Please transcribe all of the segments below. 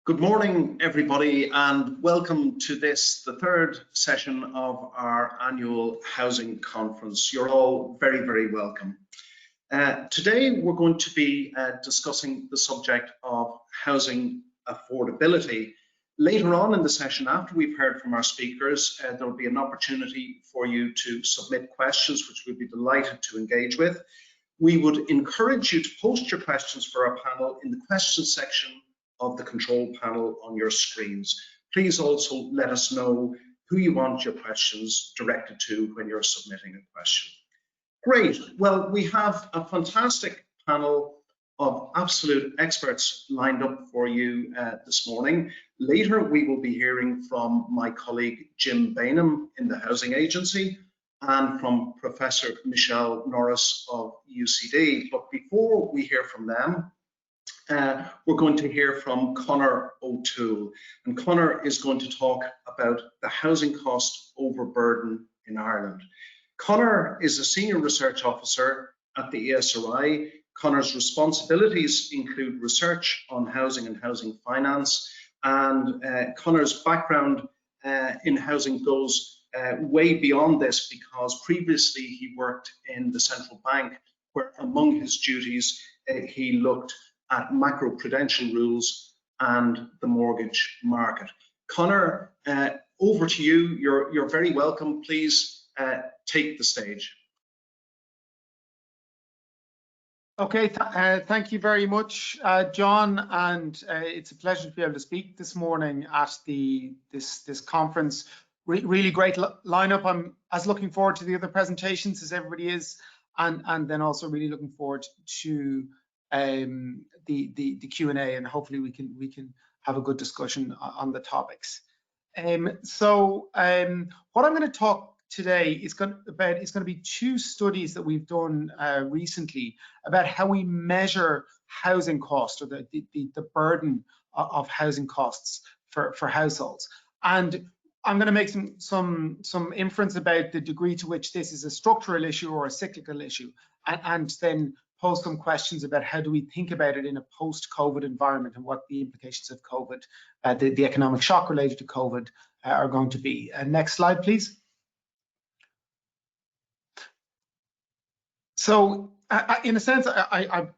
Good morning, everybody, and welcome to this, the third session of our annual housing conference. You're all very, very welcome. Today, we're going to be discussing the subject of housing affordability. Later on in the session, after we've heard from our speakers, there will be an opportunity for you to submit questions, which we'd be delighted to engage with. We would encourage you to post your questions for our panel in the questions section of the control panel on your screens. Please also let us know who you want your questions directed to when you're submitting a question. Great. Well, we have a fantastic panel of absolute experts lined up for you this morning. Later, we will be hearing from my colleague Jim Bainham in the Housing Agency and from Professor Michelle Norris of UCD. But before we hear from them, we're going to hear from Conor O'Toole, and Conor is going to talk about the housing cost overburden in Ireland. Conor is a senior research officer at the ESRI. Conor's responsibilities include research on housing and housing finance, and Conor's background in housing goes way beyond this, because previously he worked in the central bank, where among his duties he looked at macroprudential rules and the mortgage market. Conor, over to you. You're very welcome. Please take the stage. Okay, thank you very much, John, and it's a pleasure to be able to speak this morning at this conference. Really great lineup. I'm as looking forward to the other presentations as everybody is, and then also really looking forward to the Q&A, and hopefully we can have a good discussion on the topics. What I'm going to talk today is going to be two studies that we've done recently about how we measure housing cost, or the burden of housing costs for households. And I'm going to make some inference about the degree to which this is a structural issue or a cyclical issue, and then pose some questions about how do we think about it in a post-COVID environment and what the implications of COVID, the economic shock related to COVID are going to be. Next slide, please. So in a sense, I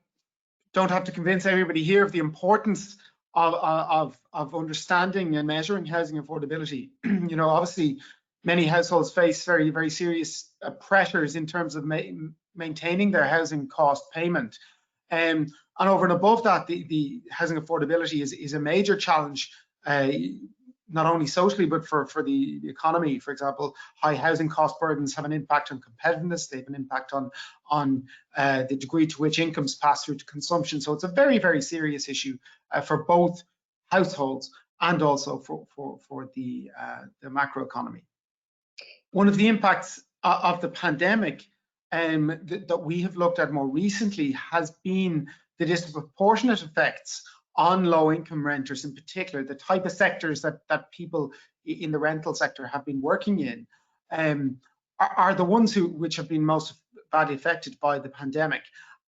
don't have to convince everybody here of the importance of understanding and measuring housing affordability. You know, obviously, many households face very, very serious pressures in terms of maintaining their housing cost payment. And over and above that, the housing affordability is a major challenge, not only socially, but for the economy. For example, high housing cost burdens have an impact on competitiveness. They have an impact on the degree to which incomes pass through to consumption. So it's a very, very serious issue for both households and also for the macroeconomy. One of the impacts of the pandemic that we have looked at more recently has been the disproportionate effects on low-income renters, in particular, the type of sectors that people in the rental sector have been working in, are the ones which have been most badly affected by the pandemic.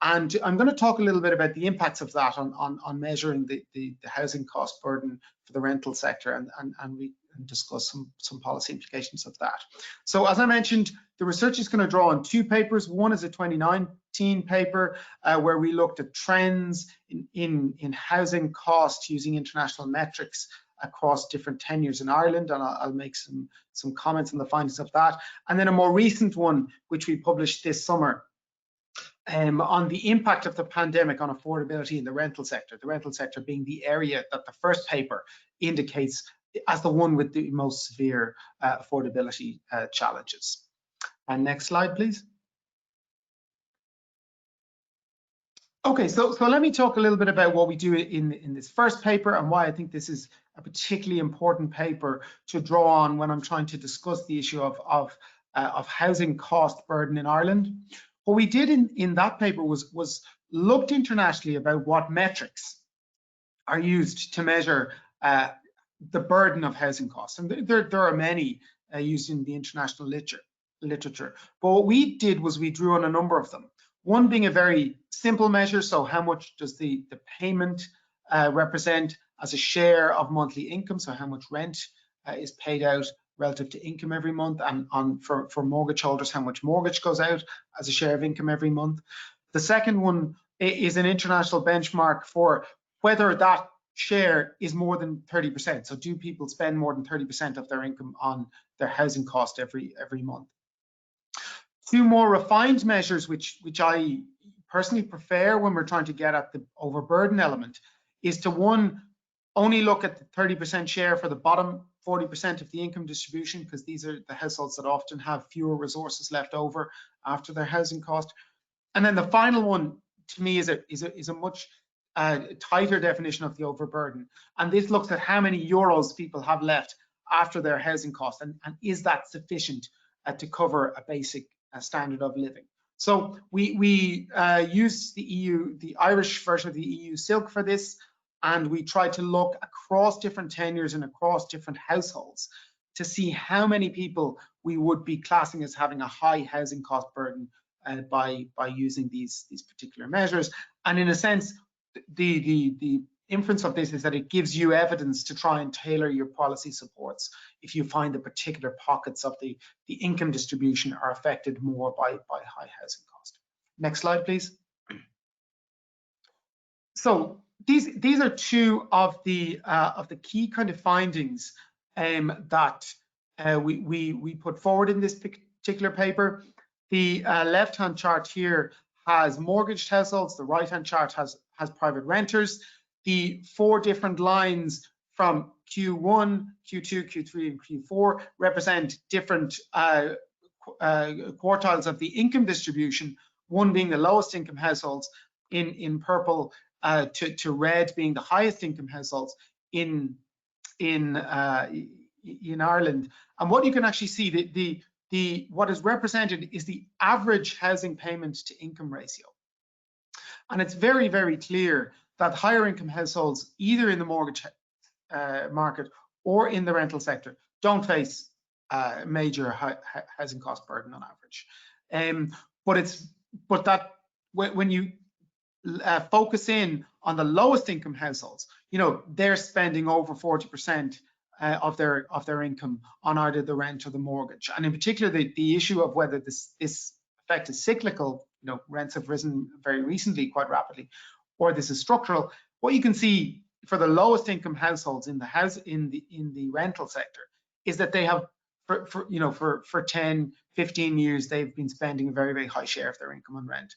And I'm going to talk a little bit about the impacts of that on measuring the housing cost burden for the rental sector, and we can discuss some policy implications of that. So as I mentioned, the research is going to draw on two papers. One is a 2019 paper where we looked at trends in housing cost using international metrics across different tenures in Ireland, and I'll make some comments on the findings of that. And then a more recent one, which we published this summer, on the impact of the pandemic on affordability in the rental sector being the area that the first paper indicates as the one with the most severe affordability challenges. And next slide, please. Okay, so let me talk a little bit about what we do in this first paper and why I think this is a particularly important paper to draw on when I'm trying to discuss the issue of housing cost burden in Ireland. What we did in that paper was looked internationally about what metrics are used to measure the burden of housing costs. And there are many used in the international literature. But what we did was we drew on a number of them. One being a very simple measure, so how much does the payment represent, as a share of monthly income, so how much rent is paid out relative to income every month, and for mortgage holders, how much mortgage goes out as a share of income every month. The second one is an international benchmark for whether that share is more than 30%. So do people spend more than 30% of their income on their housing cost every month? Two more refined measures, which I personally prefer when we're trying to get at the overburden element, is to one, only look at the 30% share for the bottom 40% of the income distribution, because these are the households that often have fewer resources left over after their housing cost. And then the final one, to me, is a much tighter definition of the overburden. And this looks at how many euros people have left after their housing cost, and is that sufficient to cover a basic standard of living. So we use the Irish version of the EU Silk for this, and we try to look across different tenures and across different households to see how many people we would be classing as having a high housing cost burden by using these particular measures. And in a sense, the inference of this is that it gives you evidence to try and tailor your policy supports if you find the particular pockets of the income distribution are affected more by high housing cost. Next slide, please. So these are two of the key kind of findings that we put forward in this particular paper. The left-hand chart here has mortgaged households. The right-hand chart has private renters. The four different lines from Q1, Q2, Q3, and Q4 represent different quartiles of the income distribution, one being the lowest income households in purple, to red being the highest income households in Ireland. And what you can actually see, what is represented is the average housing payment to income ratio. And it's very, very clear that higher income households, either in the mortgage market or in the rental sector, don't face major housing cost burden on average. But that when you focus in on the lowest income households, you know, they're spending over 40% of their income on either the rent or the mortgage. And in particular, the issue of whether this effect is cyclical, you know, rents have risen very recently quite rapidly, or this is structural. What you can see for the lowest income households in the rental sector is that they have for 10, 15 years they've been spending a very, very high share of their income on rent,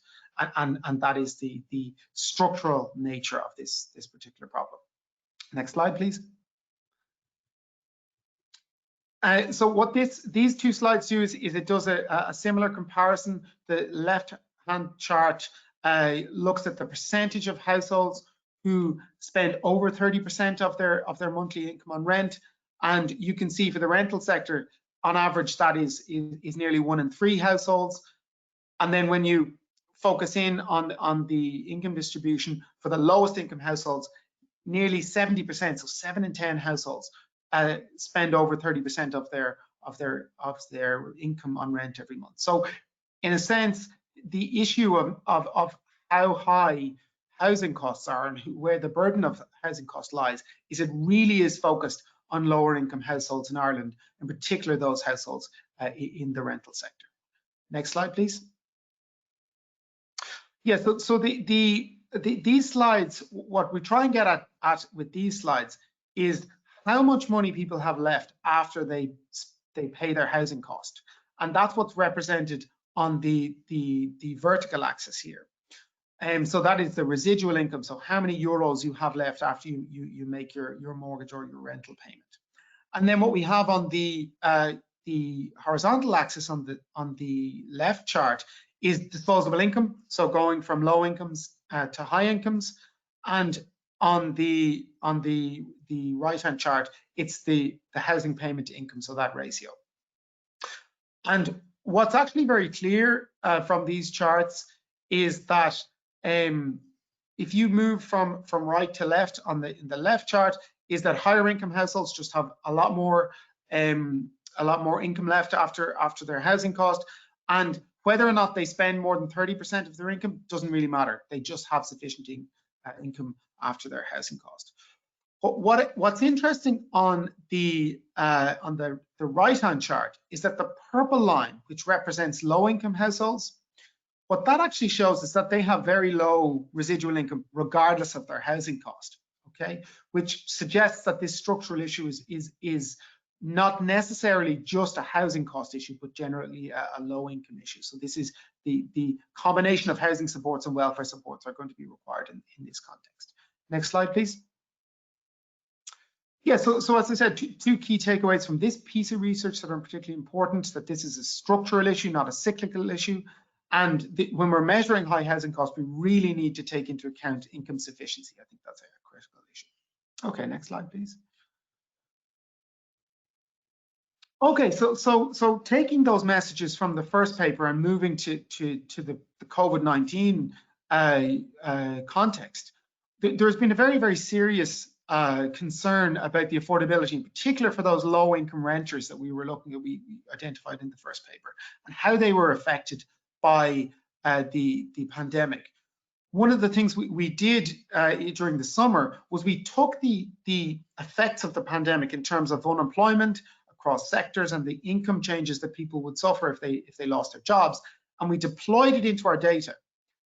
and that is the structural nature of this particular problem. Next slide, please. So what these two slides do is it does a similar comparison. The left-hand chart looks at the percentage of households who spend over 30% of their monthly income on rent, and you can see for the rental sector, on average, that is nearly 1 in 3 households. And then when you focus in on the income distribution for the lowest income households, nearly 70%, so 7 in 10 households spend over 30% of their income on rent every month. So in a sense, the issue of how high housing costs are and where the burden of housing cost lies is it really is focused on lower income households in Ireland, in particular those households in the rental sector. Next slide, please. Yeah, so these slides, what we try and get at with these slides is how much money people have left after they pay their housing cost. And that's what's represented on the vertical axis here. So that is the residual income. So how many euros you have left after you make your mortgage or your rental payment. And then what we have on the horizontal axis on the left chart is disposable income. So going from low incomes to high incomes. And on the right-hand chart, it's the housing payment to income, so that ratio. And what's actually very clear from these charts is that if you move from right to left in the left chart, is that higher income households just have a lot more income left after their housing cost, and whether or not they spend more than 30% of their income doesn't really matter. They just have sufficient income after their housing cost. What's interesting on the right-hand chart is that the purple line, which represents low-income households, what that actually shows is that they have very low residual income regardless of their housing cost, okay? Which suggests that this structural issue is not necessarily just a housing cost issue, but generally a low-income issue. So this is the combination of housing supports and welfare supports are going to be required in this context. Next slide, please. Yeah, so as I said, two key takeaways from this piece of research that are particularly important, that this is a structural issue, not a cyclical issue. And when we're measuring high housing costs, we really need to take into account income sufficiency. I think that's a critical issue. Okay, next slide, please. Okay, so taking those messages from the first paper and moving to the COVID-19 context, there's been a very, very serious concern about the affordability, in particular for those low-income renters that we were looking at, we identified in the first paper, and how they were affected by the pandemic. One of the things we did during the summer was we took the effects of the pandemic in terms of unemployment across sectors and the income changes that people would suffer if they lost their jobs, and we deployed it into our data.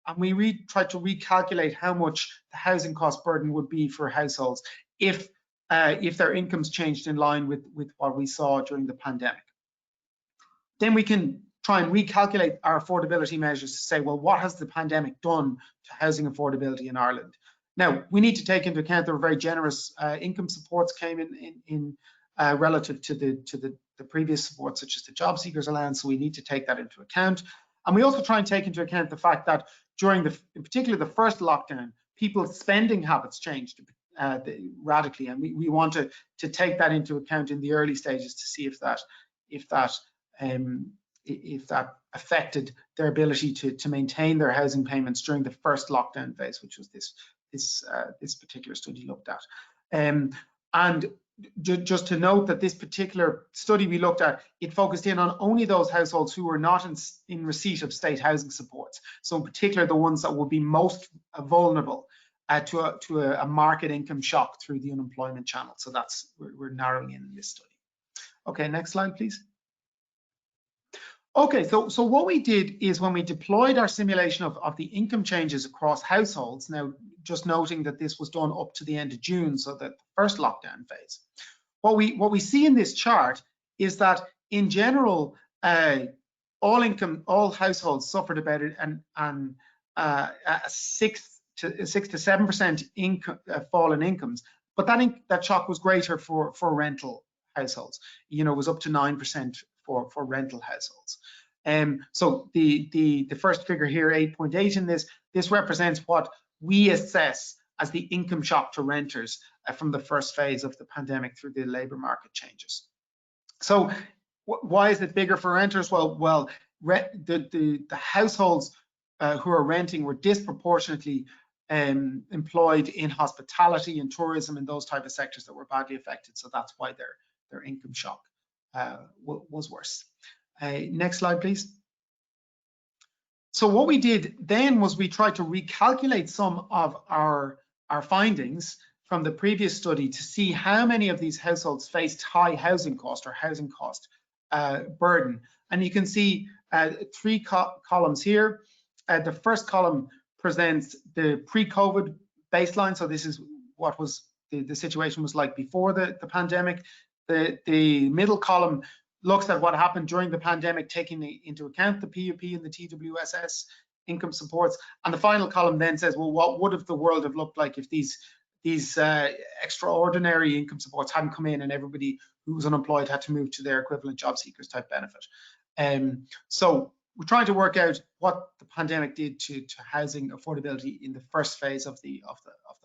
And we tried to recalculate how much the housing cost burden would be for households if their incomes changed in line with what we saw during the pandemic. Then we can try and recalculate our affordability measures to say, well, what has the pandemic done to housing affordability in Ireland? Now, we need to take into account there were very generous income supports came in relative to the previous supports, such as the job seekers allowance. So we need to take that into account. And we also try and take into account the fact that during in particular the first lockdown, people's spending habits changed radically, and we want to take that into account in the early stages to see if that affected their ability to maintain their housing payments during the first lockdown phase, which was this particular study looked at. And just to note that this particular study we looked at, it focused in on only those households who were not in receipt of state housing supports. So in particular, the ones that would be most vulnerable to a market income shock through the unemployment channel. So that's, we're narrowing in this study. Okay, next slide, please. Okay, so what we did is when we deployed our simulation of the income changes across households, now just noting that this was done up to the end of June, so that the first lockdown phase. What we see in this chart is that in general, all households suffered about it and a 6 to 7% fall in incomes, but that shock was greater for rental households. You know, it was up to 9% for rental households. So the first figure here, 8.8 in this represents what we assess as the income shock to renters from the first phase of the pandemic through the labour market changes. So why is it bigger for renters? Well, the households who are renting were disproportionately employed in hospitality and tourism and those type of sectors that were badly affected. So that's why their income shock was worse. Next slide, please. So what we did then was we tried to recalculate some of our findings from the previous study to see how many of these households faced high housing cost or housing cost burden. And you can see 3 columns here. The first column presents the pre-COVID baseline. So this is what was the situation was like before the pandemic. The middle column looks at what happened during the pandemic, taking into account the PUP and the TWSS income supports. And the final column then says, well, what would have the world have looked like if these extraordinary income supports hadn't come in and everybody who was unemployed had to move to their equivalent job seekers type benefit. So we're trying to work out what the pandemic did to housing affordability in the first phase of the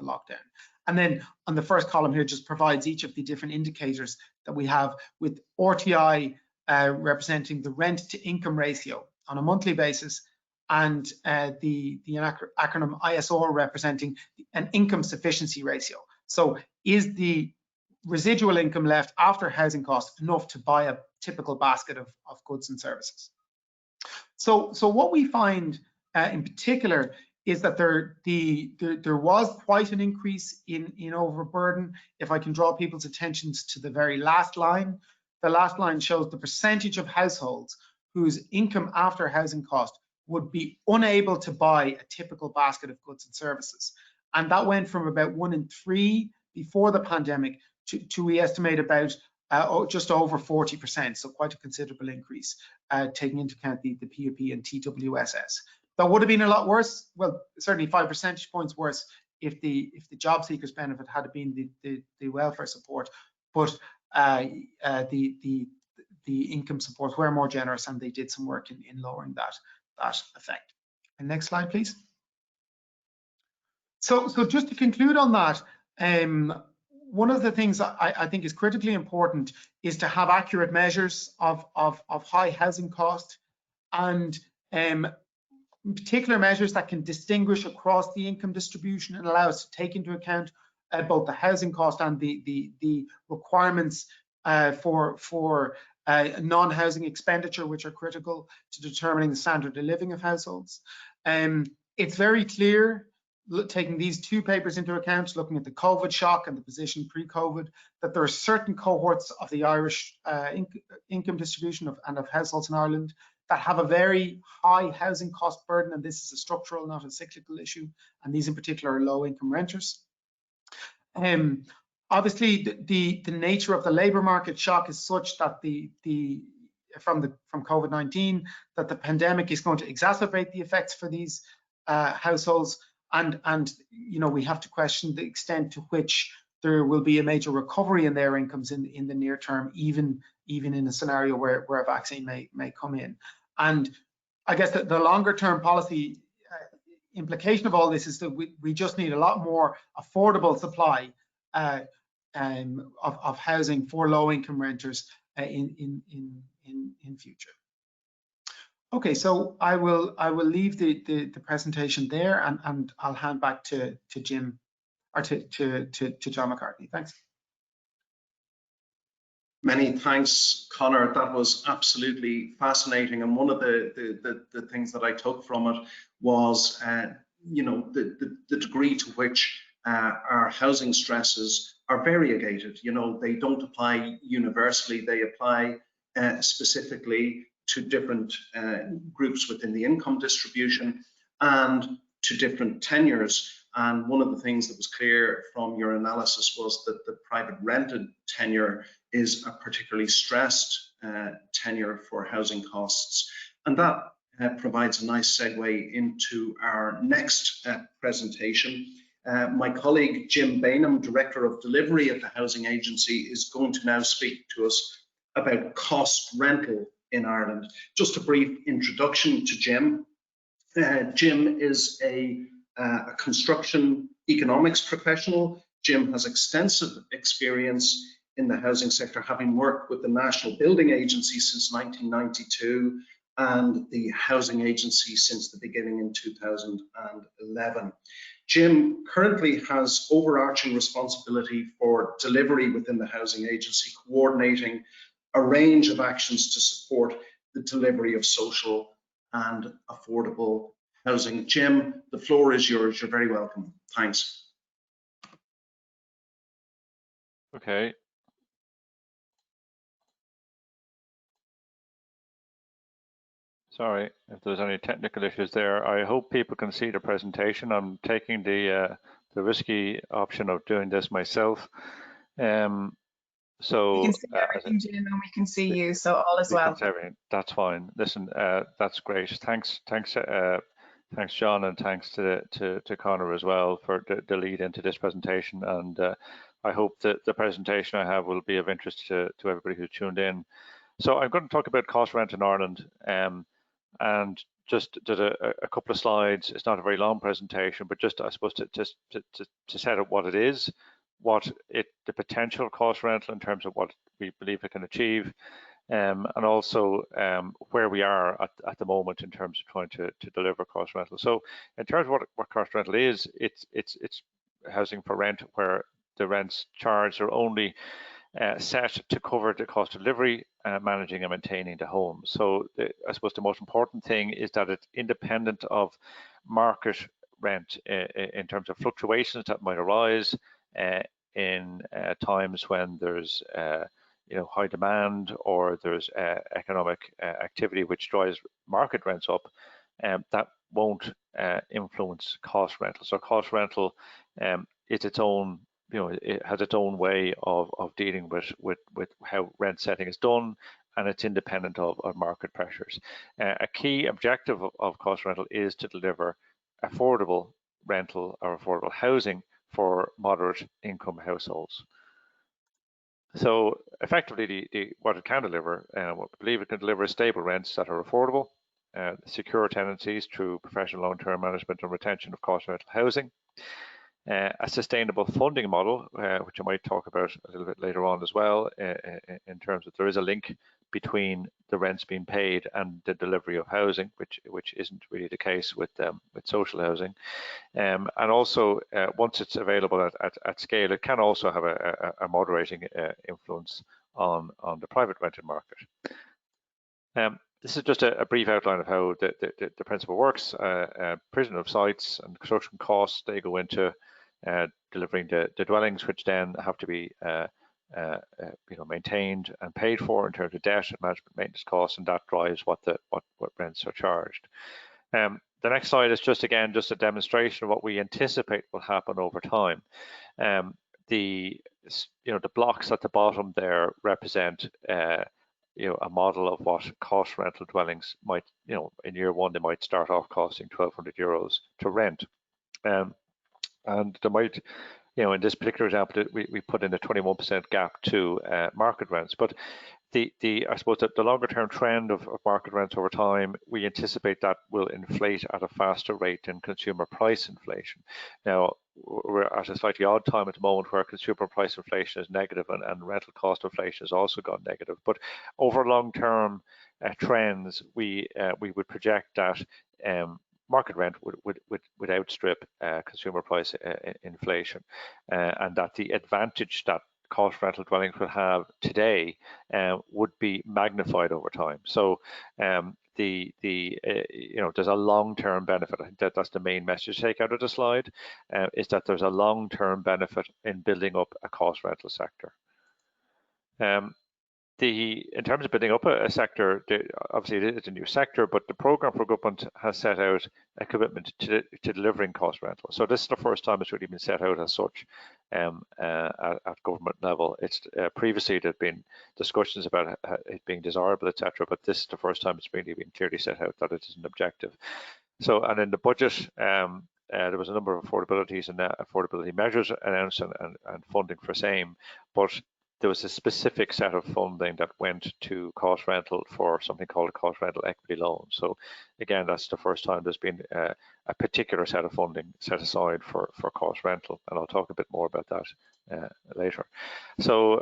lockdown. And then on the first column here just provides each of the different indicators that we have, with RTI representing the rent to income ratio on a monthly basis, and the acronym ISR representing an income sufficiency ratio. So is the residual income left after housing costs enough to buy a typical basket of goods and services? So what we find in particular is that there was quite an increase in overburden. If I can draw people's attentions to the very last line, the last line shows the percentage of households whose income after housing cost would be unable to buy a typical basket of goods and services. And that went from about 1 in 3 before the pandemic to we estimate about just over 40%, so quite a considerable increase, taking into account the PUP and TWSS. That would have been a lot worse. Well, certainly 5 percentage points worse if the job seekers benefit had been the welfare support, but the income supports were more generous, and they did some work in lowering that effect. And next slide, please. So just to conclude on that, one of the things I think is critically important is to have accurate measures of high housing cost, and particular measures that can distinguish across the income distribution and allow us to take into account both the housing cost and the requirements for non-housing expenditure, which are critical to determining the standard of living of households. It's very clear, taking these two papers into account, looking at the COVID shock and the position pre-COVID, that there are certain cohorts of the Irish income distribution and of households in Ireland that have a very high housing cost burden, and this is a structural, not a cyclical issue, and these in particular are low income renters. Obviously, the nature of the labour market shock is such that from COVID-19, that the pandemic is going to exacerbate the effects for these households, and you know, we have to question the extent to which there will be a major recovery in their incomes in the near term, even in a scenario where a vaccine may come in. And I guess the longer term policy implication of all this is that we just need a lot more affordable supply of housing for low income renters in future. Okay, so I will leave the presentation there, and I'll hand back to Jim, or to John McCartney. Thanks. Many thanks, Conor. That was absolutely fascinating, and one of the things that I took from it was, you know, the degree to which our housing stresses are variegated. You know, they don't apply universally; they apply specifically to different groups within the income distribution and to different tenures. And one of the things that was clear from your analysis was that the private rented tenure is a particularly stressed tenure for housing costs. And that provides a nice segue into our next presentation. My colleague Jim Bainham, Director of Delivery at the Housing Agency, is going to now speak to us about cost rental in Ireland. Just a brief introduction to Jim. Jim is a construction economics professional. Jim has extensive experience in the housing sector, having worked with the National Building Agency since 1992 and the Housing Agency since the beginning in 2011. Jim currently has overarching responsibility for delivery within the Housing Agency, coordinating a range of actions to support the delivery of social and affordable housing. Jim, the floor is yours. You're very welcome. Thanks. Okay. Sorry if there's any technical issues there. I hope people can see the presentation. I'm taking the risky option of doing this myself. So we can see everything, Jim, and we can see you, so all is well. That's fine. Listen, that's great. Thanks, John, and thanks to Conor as well for the lead into this presentation. And I hope that the presentation I have will be of interest to everybody who's tuned in. So I'm going to talk about cost rent in Ireland, and just did a couple of slides. It's not a very long presentation, but just, I suppose, to set up what it is, the potential cost rental in terms of what we believe it can achieve, and also where we are at the moment in terms of trying to deliver cost rental. So in terms of what cost rental is, it's housing for rent where the rents charged are only set to cover the cost of delivery, managing and maintaining the home. So I suppose the most important thing is that it's independent of market rent in terms of fluctuations that might arise in times when there's high demand, or there's economic activity which drives market rents up. That won't influence cost rental. So cost rental is its own, it has its own way of dealing with how rent setting is done, and it's independent of market pressures. A key objective of cost rental is to deliver affordable rental or affordable housing for moderate income households. So effectively, what it can deliver, what we believe it can deliver, is stable rents that are affordable, secure tenancies through professional long-term management and retention of cost rental housing, a sustainable funding model, which I might talk about a little bit later on as well, in terms of there is a link between the rents being paid and the delivery of housing, which isn't really the case with social housing. And also, once it's available at scale, it can also have a moderating influence on the private rented market. This is just a brief outline of how the principle works. Provision of sites and construction costs, they go into delivering the dwellings, which then have to be maintained and paid for in terms of debt and management maintenance costs, and that drives what rents are charged. The next slide is just a demonstration of what we anticipate will happen over time. The blocks at the bottom there represent a model of what cost rental dwellings might, in year one, they might start off costing €1,200 to rent. And there might, in this particular example, we put in a 21% gap to market rents. But I suppose that the longer term trend of market rents over time, we anticipate that will inflate at a faster rate than consumer price inflation. Now, we're at a slightly odd time at the moment where consumer price inflation is negative and rental cost inflation has also gone negative. But over long term trends, we would project that market rent would outstrip consumer price inflation, and that the advantage that cost rental dwellings will have today would be magnified over time. So there's a long-term benefit. I think that's the main message to take out of the slide, is that there's a long-term benefit in building up a cost rental sector. In terms of building up a sector, obviously it is a new sector, but the programme for government has set out a commitment to delivering cost rental. So this is the first time it's really been set out as such at government level. It's previously there'd been discussions about it being desirable, etc., but this is the first time it's really been clearly set out that it is an objective. So, and in the budget, there was a number of affordabilities and affordability measures announced and funding for same, but there was a specific set of funding that went to cost rental for something called a cost rental equity loan. So again, that's the first time there's been a particular set of funding set aside for cost rental, and I'll talk a bit more about that later. So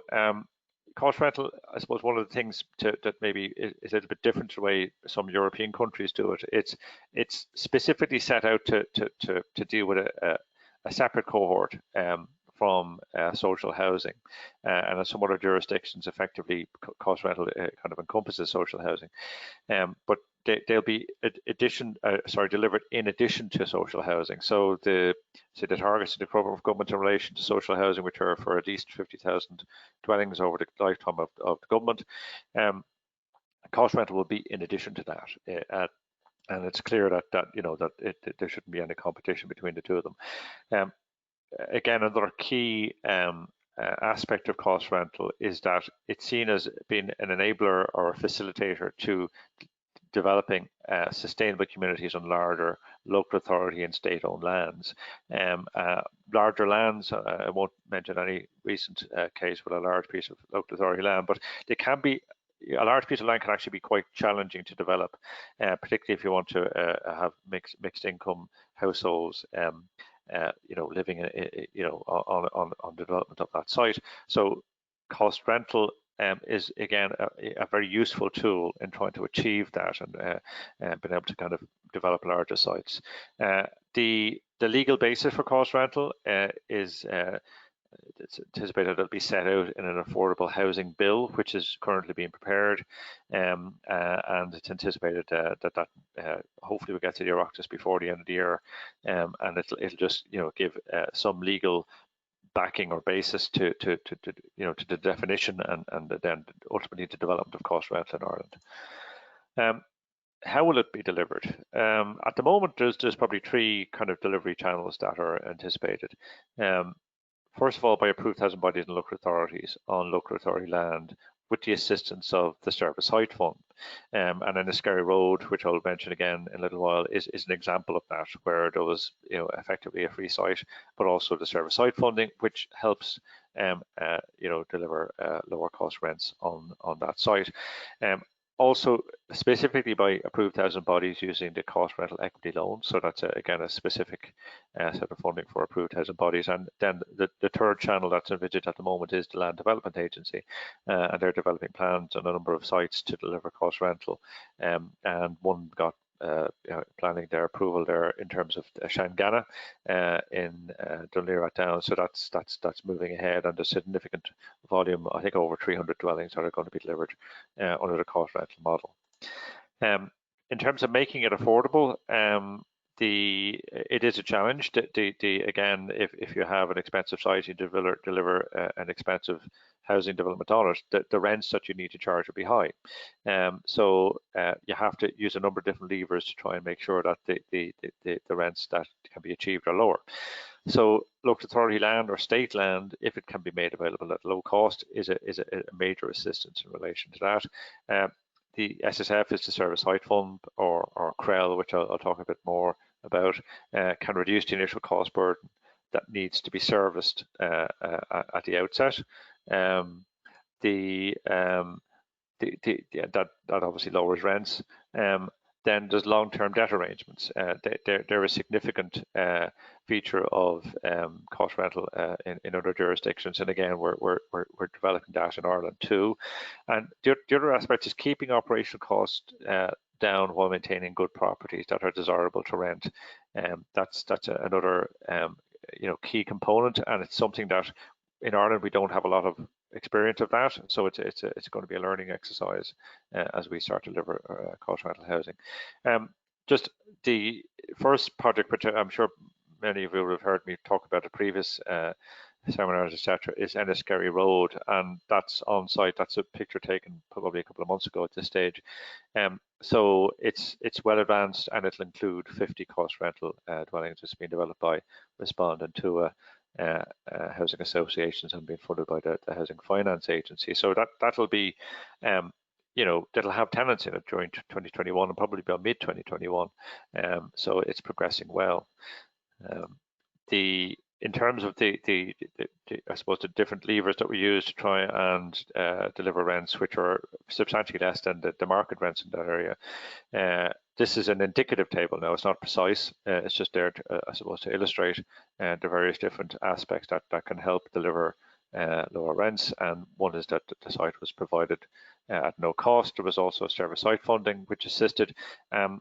cost rental, I suppose one of the things that maybe is a little bit different to the way some European countries do it, it's specifically set out to deal with a separate cohort from social housing, and in some other jurisdictions, effectively, cost rental kind of encompasses social housing, but they'll be delivered in addition to social housing. So the targets of the programme of government in relation to social housing, which are for at least 50,000 dwellings over the lifetime of the government, cost rental will be in addition to that. And it's clear that there shouldn't be any competition between the two of them. Again, another key aspect of cost rental is that it's seen as being an enabler or a facilitator to developing sustainable communities on larger local authority and state-owned lands. Larger lands, I won't mention any recent case with a large piece of local authority land, but they can be, a large piece of land can actually be quite challenging to develop, particularly if you want to have mixed income households living on development of that site. So cost rental is again a very useful tool in trying to achieve that and being able to kind of develop larger sites. The legal basis for cost rental is it's anticipated it'll be set out in an affordable housing bill, which is currently being prepared, and it's anticipated that hopefully we get to the Oireachtas before the end of the year, and it'll just give some legal backing or basis to the definition and then ultimately the development of cost rental in Ireland. How will it be delivered? At the moment, there's probably three kind of delivery channels that are anticipated. First of all, by approved housing bodies and local authorities on local authority land with the assistance of the Service Site Fund. And Enniskerry Road, which I'll mention again in a little while, is an example of that, where there was effectively a free site, but also the Service Site funding, which helps deliver lower cost rents on that site. Also, specifically by approved housing bodies using the cost rental equity loan. So that's, again, a specific set of funding for approved housing bodies. And then the third channel that's envisaged at the moment is the Land Development Agency. And they're developing plans on a number of sites to deliver cost rental. And one got planning their approval there in terms of Shangana in Dunleer Down. So that's moving ahead, and a significant volume, I think over 300 dwellings that are going to be delivered under the cost rental model. In terms of making it affordable, it is a challenge. Again, if you have an expensive site, you deliver an expensive housing development on it, the rents that you need to charge will be high. So you have to use a number of different levers to try and make sure that the rents that can be achieved are lower. So local authority land or state land, if it can be made available at low cost, is a major assistance in relation to that. The SSF is the Service Site Fund, or CREL, which I'll talk a bit more about, can reduce the initial cost burden that needs to be serviced at the outset. That obviously lowers rents. Then there's long-term debt arrangements. They're a significant feature of cost rental in other jurisdictions, and again, we're developing that in Ireland too. And the other aspect is keeping operational costs down while maintaining good properties that are desirable to rent. That's another key component, and it's something that in Ireland we don't have a lot of experience of that, so it's going to be a learning exercise as we start to deliver cost rental housing. Just the first project, which I'm sure many of you have heard me talk about the previous seminars, etc., is Enniskerry Road, and that's on site. That's a picture taken probably a couple of months ago at this stage. So it's well advanced, and it'll include 50 cost rental dwellings. It's being developed by Respond and TUA housing associations and being funded by the Housing Finance Agency. So that'll be that'll have tenants in it during 2021 and probably by mid 2021. So it's progressing well. In terms of the I suppose the different levers that we use to try and deliver rents, which are substantially less than the market rents in that area. This is an indicative table now. It's not precise. It's just there, I suppose, to illustrate the various different aspects that can help deliver lower rents. And one is that the site was provided at no cost. There was also service site funding which assisted, the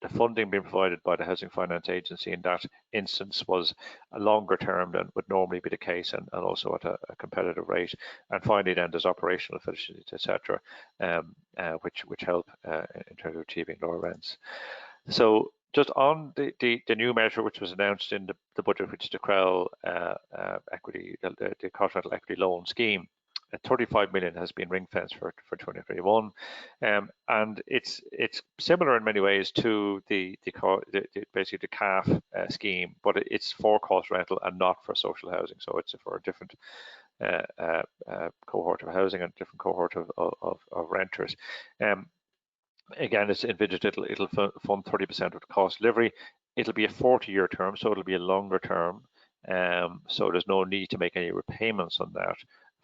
funding being provided by the Housing Finance Agency in that instance was a longer term than would normally be the case, and also at a competitive rate. And finally, then there's operational efficiencies, etc., which help in terms of achieving lower rents. So just on the new measure which was announced in the budget, which is the CREL equity, the cost rental equity loan scheme, 35 million has been ring fenced for 2021, and it's similar in many ways to basically the CAF scheme, but it's for cost rental and not for social housing. So it's for a different cohort of housing and different cohort of renters. Again, it's envisaged it'll fund 30% of the cost delivery. It'll be a 40-year term, so it'll be a longer term. So there's no need to make any repayments on that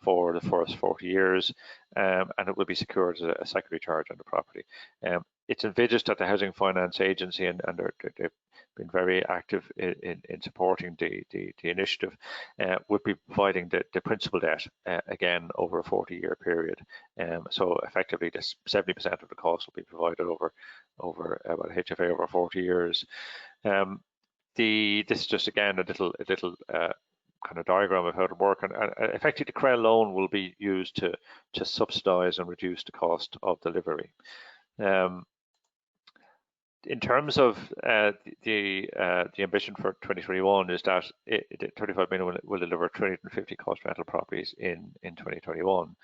for the first 40 years, and it will be secured as a secondary charge on the property. It's envisaged that the Housing Finance Agency, and they've been very active in supporting the initiative, would be providing the principal debt again over a 40-year period. So effectively, this 70% of the cost will be provided over about HFA over 40 years. This is just again a little kind of diagram of how to work, and effectively the CREL loan will be used to subsidise and reduce the cost of delivery. In terms of the ambition for 2021 is that 35 million will deliver 350 cost rental properties in 2021.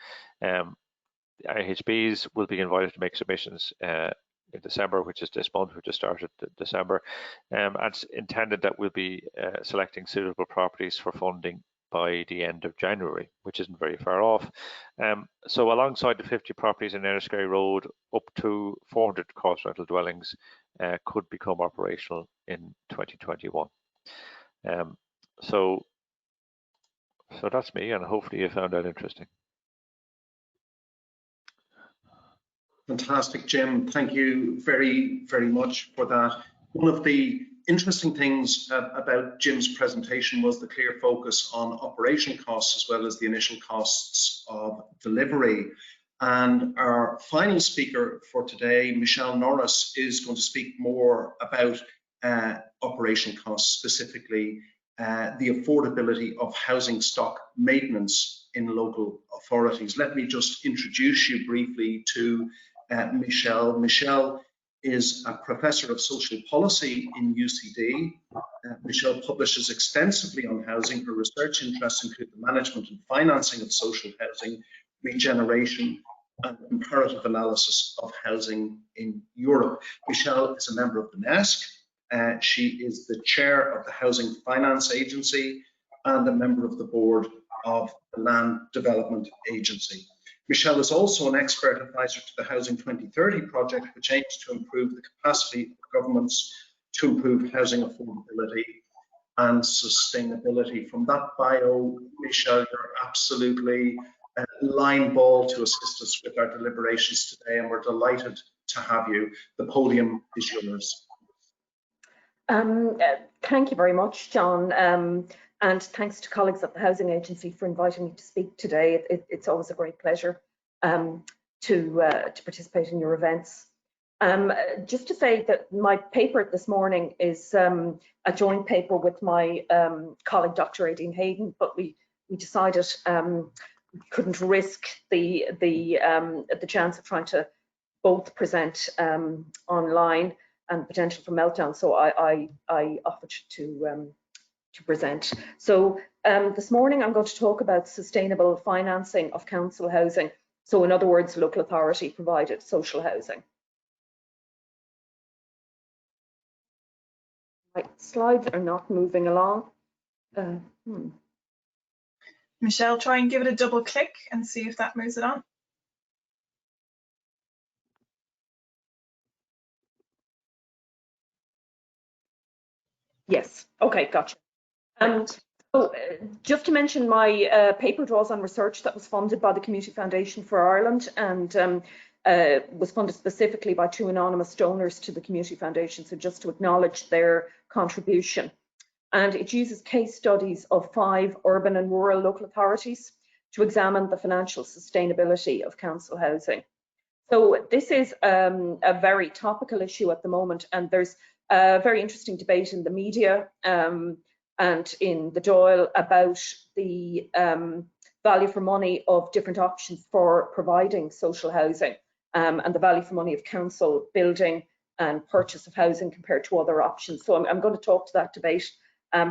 IHBs will be invited to make submissions in December, which is this month, which just started December, and it's intended that we'll be selecting suitable properties for funding by the end of January, which isn't very far off. So alongside the 50 properties in Enniskerry Road, up to 400 cost rental dwellings could become operational in 2021. So that's me, and hopefully you found that interesting. Fantastic, Jim. Thank you very, very much for that. One of the interesting things about Jim's presentation was the clear focus on operation costs as well as the initial costs of delivery. And our final speaker for today, Michelle Norris, is going to speak more about operation costs, specifically the affordability of housing stock maintenance in local authorities. Let me just introduce you briefly to Michelle. Michelle is a professor of social policy in UCD. Michelle publishes extensively on housing. Her research interests include the management and financing of social housing, regeneration, and comparative analysis of housing in Europe. Michelle is a member of the NESC. She is the chair of the Housing Finance Agency and a member of the board of the Land Development Agency. Michelle is also an expert advisor to the Housing 2030 project, which aims to improve the capacity of governments to improve housing affordability and sustainability. From that bio, Michelle, you're absolutely line ball to assist us with our deliberations today, and we're delighted to have you. The podium is yours. Thank you very much, John. And thanks to colleagues at the Housing Agency for inviting me to speak today. It's always a great pleasure to participate in your events. Just to say that my paper this morning is a joint paper with my colleague, Dr. Aideen Hayden, but we decided we couldn't risk the chance of trying to both present online and potential for meltdown, so I offered to present. So this morning I'm going to talk about sustainable financing of council housing. So in other words, local authority provided social housing. My slides are not moving along. Michelle, try and give it a double click and see if that moves it on. Yes, okay, gotcha. So just to mention, my paper draws on research that was funded by the Community Foundation for Ireland and was funded specifically by 2 anonymous donors to the Community Foundation, so just to acknowledge their contribution. And it uses case studies of 5 urban and rural local authorities to examine the financial sustainability of council housing. So this is a very topical issue at the moment, and there's a very interesting debate in the media and in the Dáil about the value for money of different options for providing social housing and the value for money of council building and purchase of housing compared to other options. So I'm going to talk to that debate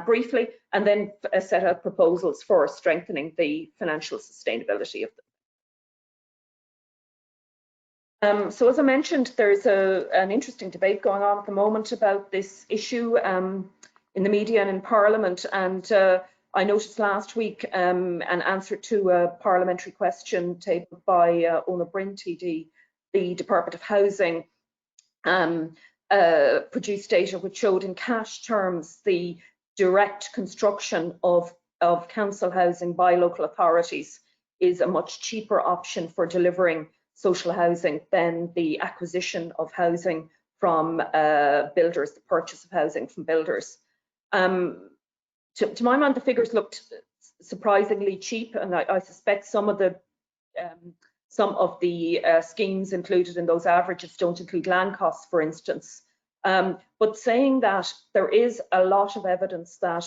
briefly and then set out proposals for strengthening the financial sustainability of them. So as I mentioned, there's an interesting debate going on at the moment about this issue in the media and in Parliament, and I noticed last week an answer to a parliamentary question tabled by Ona Bryn TD, the Department of Housing produced data which showed in cash terms the direct construction of council housing by local authorities is a much cheaper option for delivering social housing than the acquisition of housing from builders, the purchase of housing from builders. To my mind, the figures looked surprisingly cheap, and I suspect some of the schemes included in those averages don't include land costs, for instance. But saying that, there is a lot of evidence that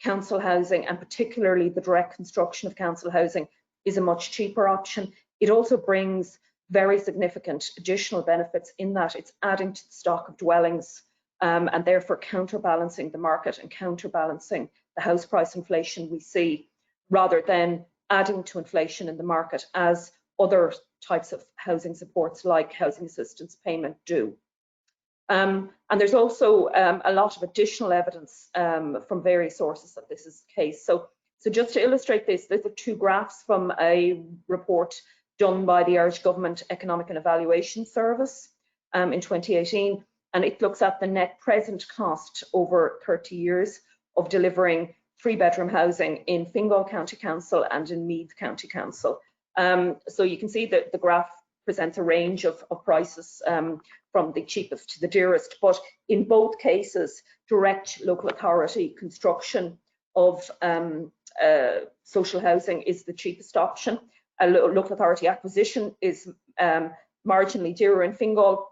council housing, and particularly the direct construction of council housing, is a much cheaper option. It also brings very significant additional benefits in that it's adding to the stock of dwellings, and therefore counterbalancing the market and counterbalancing the house price inflation we see, rather than adding to inflation in the market as other types of housing supports like housing assistance payment do. And there's also a lot of additional evidence from various sources that this is the case. So just to illustrate this, these are two graphs from a report done by the Irish Government Economic and Evaluation Service in 2018, and it looks at the net present cost over 30 years of delivering 3-bedroom housing in Fingal County Council and in Meath County Council. So you can see that the graph presents a range of prices from the cheapest to the dearest, but in both cases, direct local authority construction of social housing is the cheapest option. A local authority acquisition is marginally dearer in Fingal,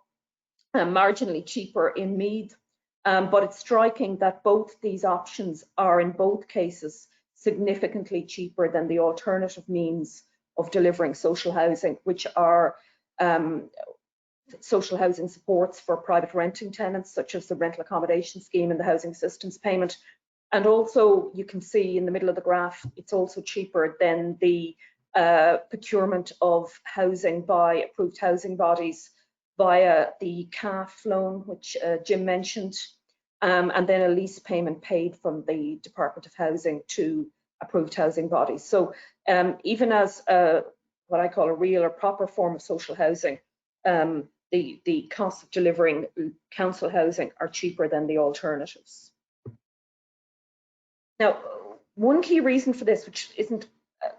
marginally cheaper in Meath, but it's striking that both these options are in both cases significantly cheaper than the alternative means of delivering social housing, which are social housing supports for private renting tenants, such as the rental accommodation scheme and the housing assistance payment. And also, you can see in the middle of the graph, it's also cheaper than the procurement of housing by approved housing bodies via the CAF loan, which Jim mentioned, and then a lease payment paid from the Department of Housing to approved housing bodies. So even as what I call a real or proper form of social housing, the cost of delivering council housing are cheaper than the alternatives. Now, one key reason for this, which isn't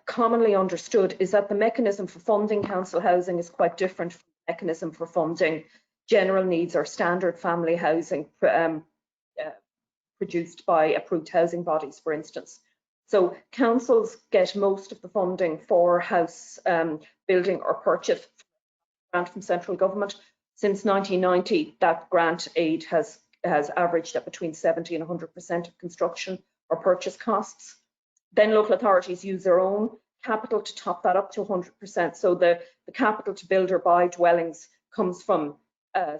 commonly understood, is that the mechanism for funding council housing is quite different from the mechanism for funding general needs or standard family housing produced by approved housing bodies, for instance. So councils get most of the funding for house building or purchase grant from central government. Since 1990, that grant aid has averaged at between 70 and 100% of construction or purchase costs. Then local authorities use their own capital to top that up to 100%. So the capital to build or buy dwellings comes from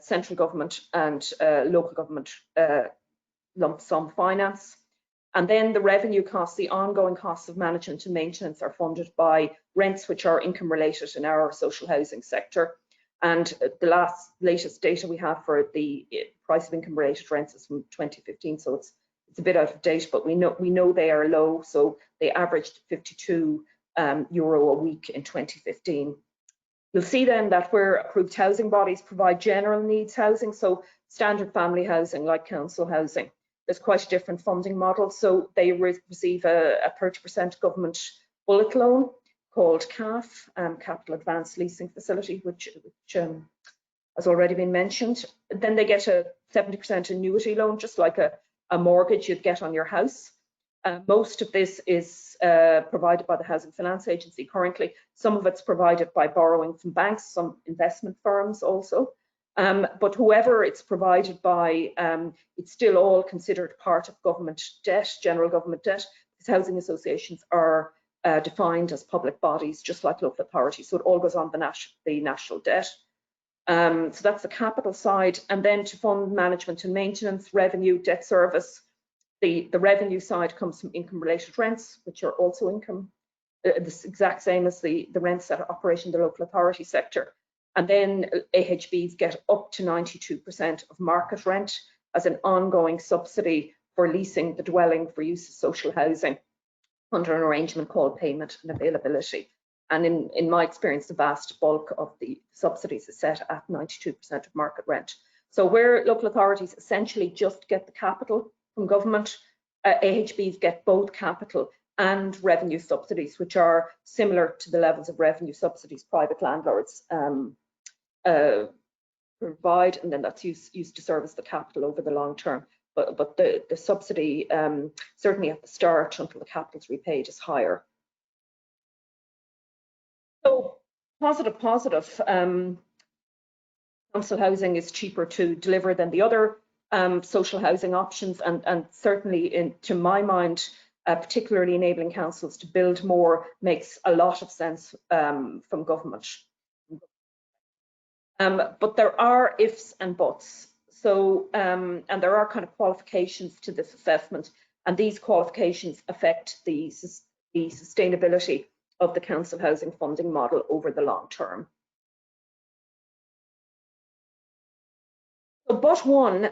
central government and local government lump sum finance. And then the revenue costs, the ongoing costs of management and maintenance, are funded by rents which are income related in our social housing sector. And the latest data we have for the price of income related rents is from 2015, so it's a bit out of date, but we know they are low. So they averaged €52 a week in 2015. You'll see then that where approved housing bodies provide general needs housing, so standard family housing like council housing, there's quite a different funding model. So they receive a 30% government bullet loan called CAF, Capital Advanced Leasing Facility, which has already been mentioned. Then they get a 70% annuity loan, just like a mortgage you'd get on your house. Most of this is provided by the Housing Finance Agency currently. Some of it's provided by borrowing from banks, some investment firms also. But whoever it's provided by, it's still all considered part of government debt, general government debt, because housing associations are defined as public bodies, just like local authorities. So it all goes on the national debt. So that's the capital side. And then to fund management and maintenance, revenue, debt service, the revenue side comes from income related rents, which are also income, the exact same as the rents that operate in the local authority sector. And then AHBs get up to 92% of market rent as an ongoing subsidy for leasing the dwelling for use of social housing under an arrangement called payment and availability. And in my experience, the vast bulk of the subsidies is set at 92% of market rent. So where local authorities essentially just get the capital from government, AHBs get both capital and revenue subsidies, which are similar to the levels of revenue subsidies private landlords provide, and then that's used to service the capital over the long term. But the subsidy, certainly at the start until the capital is repaid, is higher. So positive. Council housing is cheaper to deliver than the other social housing options, and certainly, to my mind, particularly enabling councils to build more makes a lot of sense from government. But there are ifs and buts. So, and there are kind of qualifications to this assessment, and these qualifications affect the sustainability of the council housing funding model over the long term. So, but one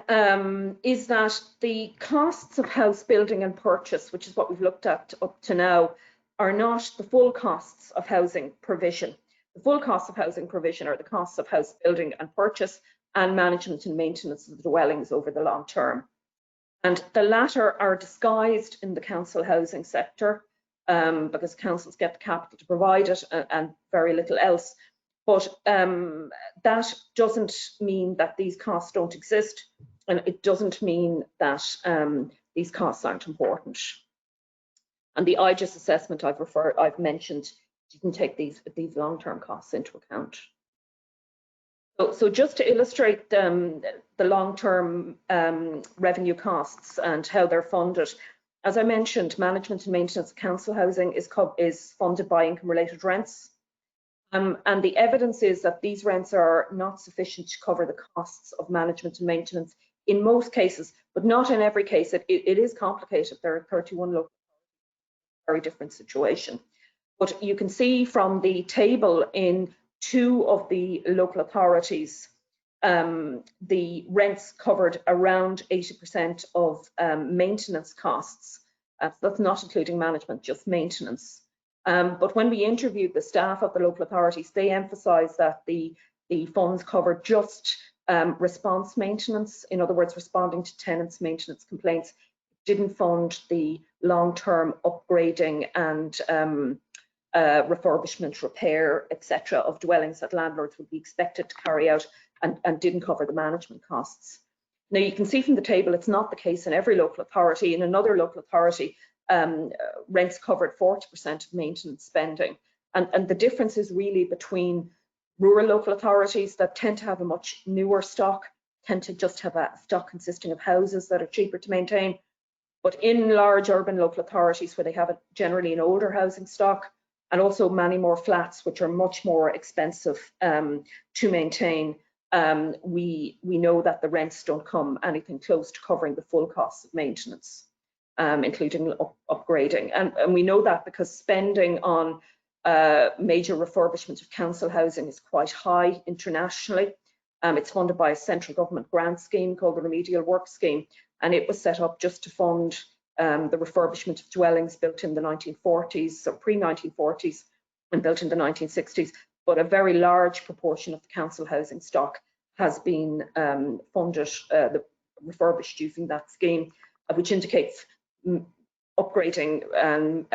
is that the costs of house building and purchase, which is what we've looked at up to now, are not the full costs of housing provision. The full costs of housing provision are the costs of house building and purchase and management and maintenance of the dwellings over the long term. And the latter are disguised in the council housing sector because councils get the capital to provide it and very little else. But that doesn't mean that these costs don't exist, and it doesn't mean that these costs aren't important. And the IGES assessment I've mentioned didn't take these long-term costs into account. So just to illustrate the long-term revenue costs and how they're funded, as I mentioned, management and maintenance of council housing is funded by income-related rents. And the evidence is that these rents are not sufficient to cover the costs of management and maintenance in most cases, but not in every case. It is complicated. There are 31 local, very different situation. But you can see from the table in 2 of the local authorities, the rents covered around 80% of maintenance costs. So that's not including management, just maintenance. But when we interviewed the staff of the local authorities, they emphasised that the funds covered just response maintenance, in other words, responding to tenants' maintenance complaints, didn't fund the long-term upgrading and refurbishment, repair, etc. of dwellings that landlords would be expected to carry out, and didn't cover the management costs. Now, you can see from the table it's not the case in every local authority. In another local authority, rents covered 40% of maintenance spending. And the difference is really between rural local authorities that tend to have a much newer stock, tend to just have a stock consisting of houses that are cheaper to maintain. But in large urban local authorities where they have generally an older housing stock, and also many more flats which are much more expensive to maintain, we know that the rents don't come anything close to covering the full costs of maintenance, including upgrading. And we know that because spending on major refurbishment of council housing is quite high internationally. It's funded by a central government grant scheme called the Remedial Work Scheme, and it was set up just to fund the refurbishment of dwellings built in the 1940s, so pre-1940s, and built in the 1960s. But a very large proportion of the council housing stock has been funded, refurbished using that scheme, which indicates upgrading and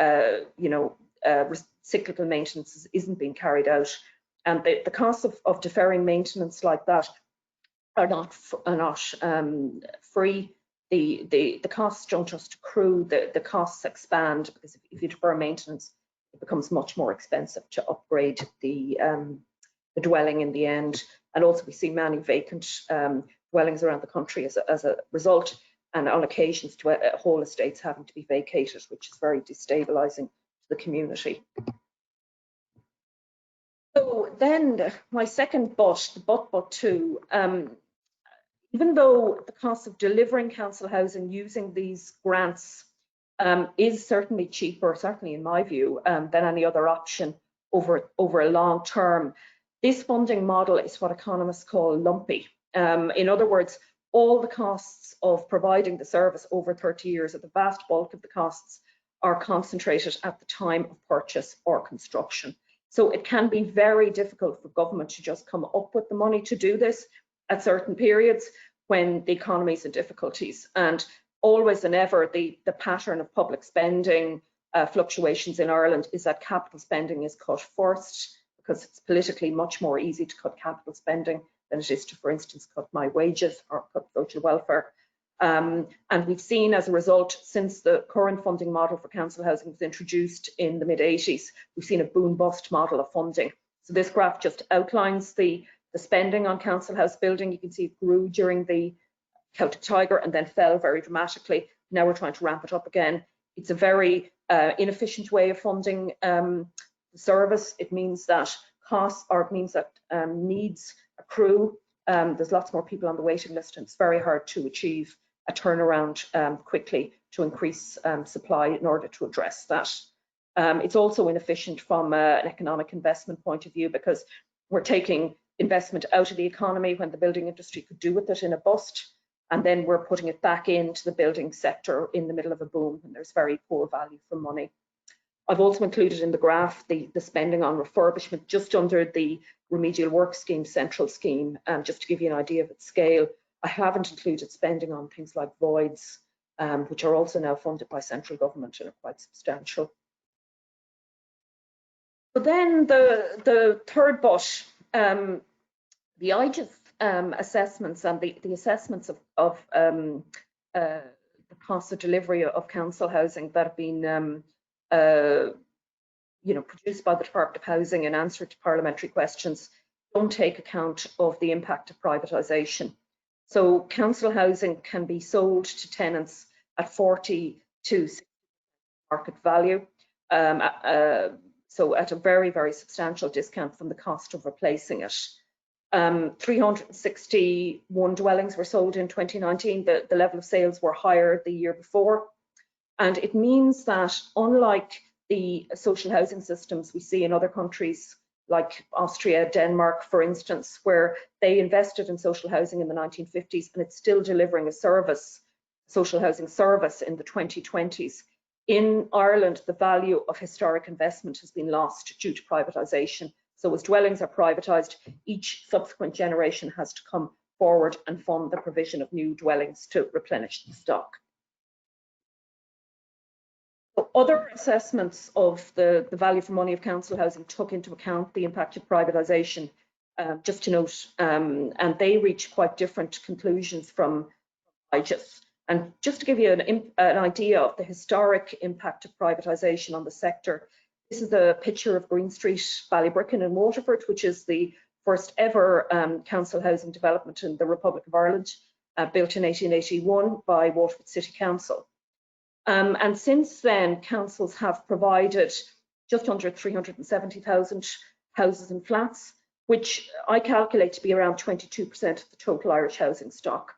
cyclical maintenance isn't being carried out. And the costs of deferring maintenance like that are not free. The costs don't just accrue, the costs expand, because if you defer maintenance, it becomes much more expensive to upgrade the dwelling in the end. And also we see many vacant dwellings around the country as a result, and on occasions whole estates having to be vacated, which is very destabilising to the community. So then my second but, the but two, even though the cost of delivering council housing using these grants is certainly cheaper, certainly in my view, than any other option over a long term, this funding model is what economists call lumpy. In other words, all the costs of providing the service over 30 years, or the vast bulk of the costs, are concentrated at the time of purchase or construction. So it can be very difficult for government to just come up with the money to do this at certain periods when the economy is in difficulties. And always and ever, the pattern of public spending fluctuations in Ireland is that capital spending is cut first, because it's politically much more easy to cut capital spending than it is to, for instance, cut my wages or cut social welfare. And we've seen, as a result, since the current funding model for council housing was introduced in the mid-80s, we've seen a boom-bust model of funding. So this graph just outlines the spending on council house building. You can see it grew during the Celtic Tiger and then fell very dramatically. Now we're trying to ramp it up again. It's a very inefficient way of funding the service. It means that needs accrue. There's lots more people on the waiting list, and it's very hard to achieve a turnaround quickly to increase supply in order to address that. It's also inefficient from an economic investment point of view, because we're taking investment out of the economy when the building industry could do with it in a bust, and then we're putting it back into the building sector in the middle of a boom when there's very poor value for money. I've also included in the graph the spending on refurbishment just under the remedial work scheme, central scheme, just to give you an idea of its scale. I haven't included spending on things like voids, which are also now funded by central government and are quite substantial. But then the third but, the IGES assessments and the assessments of the cost of delivery of council housing that have been produced by the Department of Housing in answer to parliamentary questions don't take account of the impact of privatisation. So council housing can be sold to tenants at 40 to 60% market value, so at a very, very substantial discount from the cost of replacing it. 361 dwellings were sold in 2019. The level of sales were higher the year before. And it means that unlike the social housing systems we see in other countries like Austria, Denmark, for instance, where they invested in social housing in the 1950s and it's still delivering a service, social housing service in the 2020s. In Ireland, the value of historic investment has been lost due to privatisation. So as dwellings are privatised, each subsequent generation has to come forward and fund the provision of new dwellings to replenish the stock. So other assessments of the value for money of council housing took into account the impact of privatisation, just to note, and they reach quite different conclusions from IGES. And just to give you an idea of the historic impact of privatisation on the sector, this is a picture of Green Street, Ballybricken in Waterford, which is the first ever council housing development in the Republic of Ireland, built in 1881 by Waterford City Council. And since then, councils have provided just under 370,000 houses and flats, which I calculate to be around 22% of the total Irish housing stock.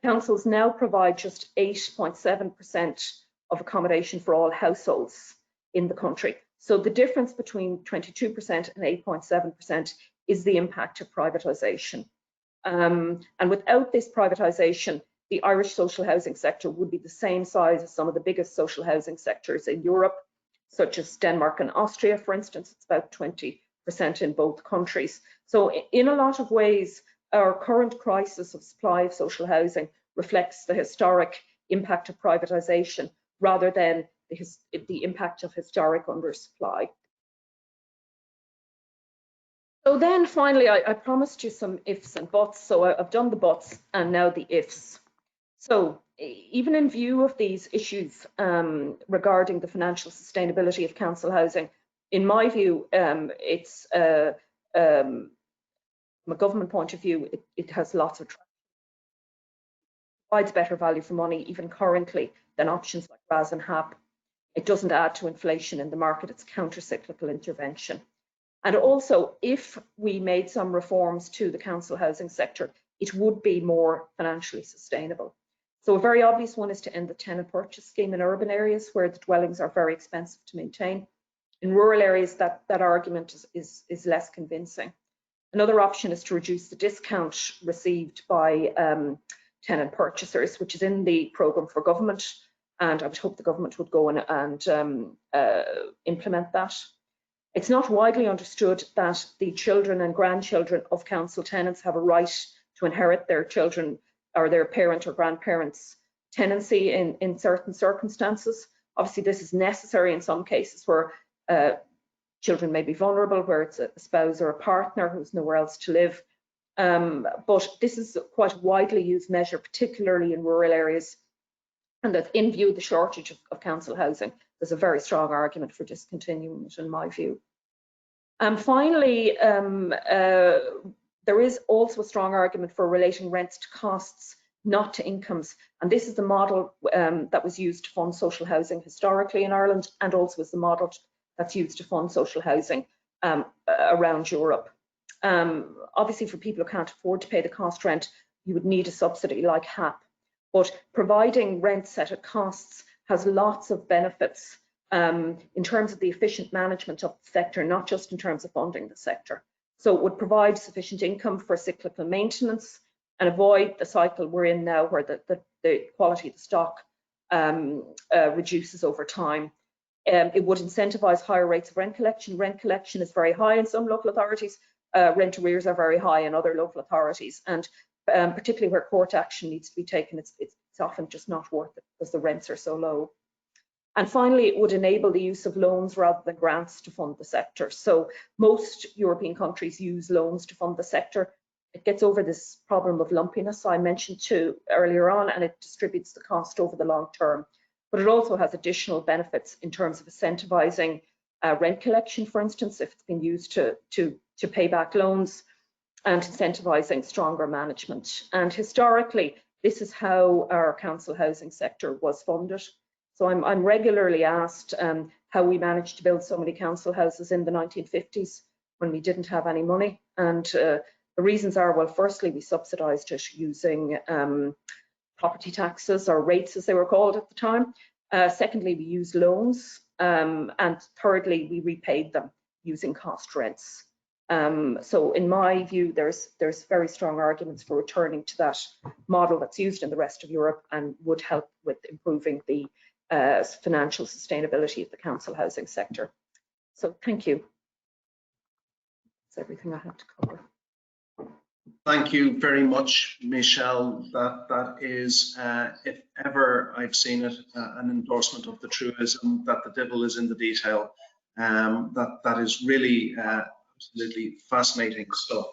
Councils now provide just 8.7% of accommodation for all households in the country. So the difference between 22% and 8.7% is the impact of privatisation. And without this privatisation, the Irish social housing sector would be the same size as some of the biggest social housing sectors in Europe, such as Denmark and Austria, for instance. It's about 20% in both countries. So in a lot of ways, our current crisis of supply of social housing reflects the historic impact of privatisation rather than the impact of historic undersupply. So then finally, I promised you some ifs and buts. So I've done the buts and now the ifs. So even in view of these issues regarding the financial sustainability of council housing, in my view, it's from a government point of view, it has lots of traction. It provides better value for money, even currently, than options like RAS and HAP. It doesn't add to inflation in the market. It's counter-cyclical intervention. And also, if we made some reforms to the council housing sector, it would be more financially sustainable. So a very obvious one is to end the tenant purchase scheme in urban areas where the dwellings are very expensive to maintain. In rural areas, that argument is less convincing. Another option is to reduce the discount received by tenant purchasers, which is in the programme for government, and I would hope the government would go in and implement that. It's not widely understood that the children and grandchildren of council tenants have a right to inherit their children or their parent or grandparents' tenancy in certain circumstances. Obviously, this is necessary in some cases where children may be vulnerable, where it's a spouse or a partner who's nowhere else to live. But this is quite a widely used measure, particularly in rural areas, and that in view of the shortage of council housing, there's a very strong argument for discontinuing it, in my view. And finally, there is also a strong argument for relating rents to costs, not to incomes. And this is the model that was used to fund social housing historically in Ireland, and also is the model that's used to fund social housing around Europe. Obviously, for people who can't afford to pay the cost rent, you would need a subsidy like HAP. But providing rent set at costs has lots of benefits in terms of the efficient management of the sector, not just in terms of funding the sector. So it would provide sufficient income for cyclical maintenance and avoid the cycle we're in now, where the quality of the stock reduces over time. It would incentivise higher rates of rent collection. Rent collection is very high in some local authorities. Rent arrears are very high in other local authorities, and particularly where court action needs to be taken, it's often just not worth it because the rents are so low. And finally, it would enable the use of loans rather than grants to fund the sector. So most European countries use loans to fund the sector. It gets over this problem of lumpiness I mentioned too earlier on, and it distributes the cost over the long term. But it also has additional benefits in terms of incentivising rent collection, for instance, if it's been used to pay back loans, and incentivising stronger management. And historically, this is how our council housing sector was funded. So I'm regularly asked how we managed to build so many council houses in the 1950s when we didn't have any money. And the reasons are, well, firstly, we subsidised it using property taxes, or rates as they were called at the time. Secondly, we used loans. And thirdly, we repaid them using cost rents. So in my view, there's very strong arguments for returning to that model that's used in the rest of Europe, and would help with improving the financial sustainability of the council housing sector. So thank you. That's everything I have to cover. Thank you very much, Michelle. That is, if ever I've seen it, an endorsement of the truism that the devil is in the detail. That is really absolutely fascinating stuff.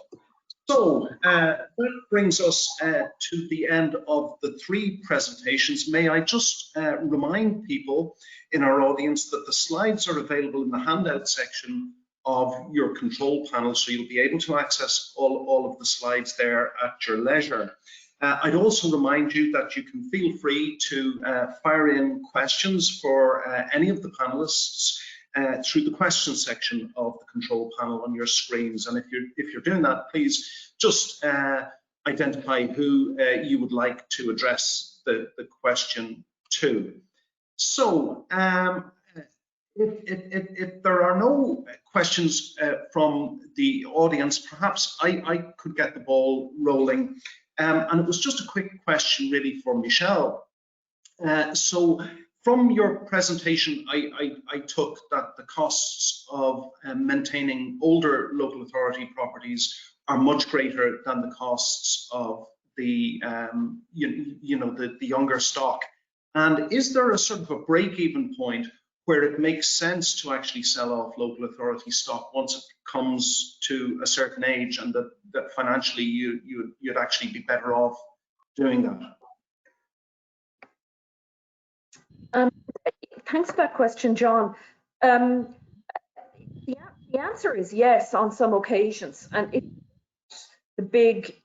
So that brings us to the end of the 3 presentations. May I just remind people in our audience that the slides are available in the handout section of your control panel, so you'll be able to access all of the slides there at your leisure. I'd also remind you that you can feel free to fire in questions for any of the panelists through the question section of the control panel on your screens. And if you're doing that, please just identify who you would like to address the question to. So if there are no questions from the audience, perhaps I could get the ball rolling. And it was just a quick question really for Michelle. So from your presentation, I took that the costs of maintaining older local authority properties are much greater than the costs of the the younger stock. And is there a sort of a break-even point where it makes sense to actually sell off local authority stock once it comes to a certain age, and that financially you'd actually be better off doing that? Thanks for that question, John. The answer is yes on some occasions, and the big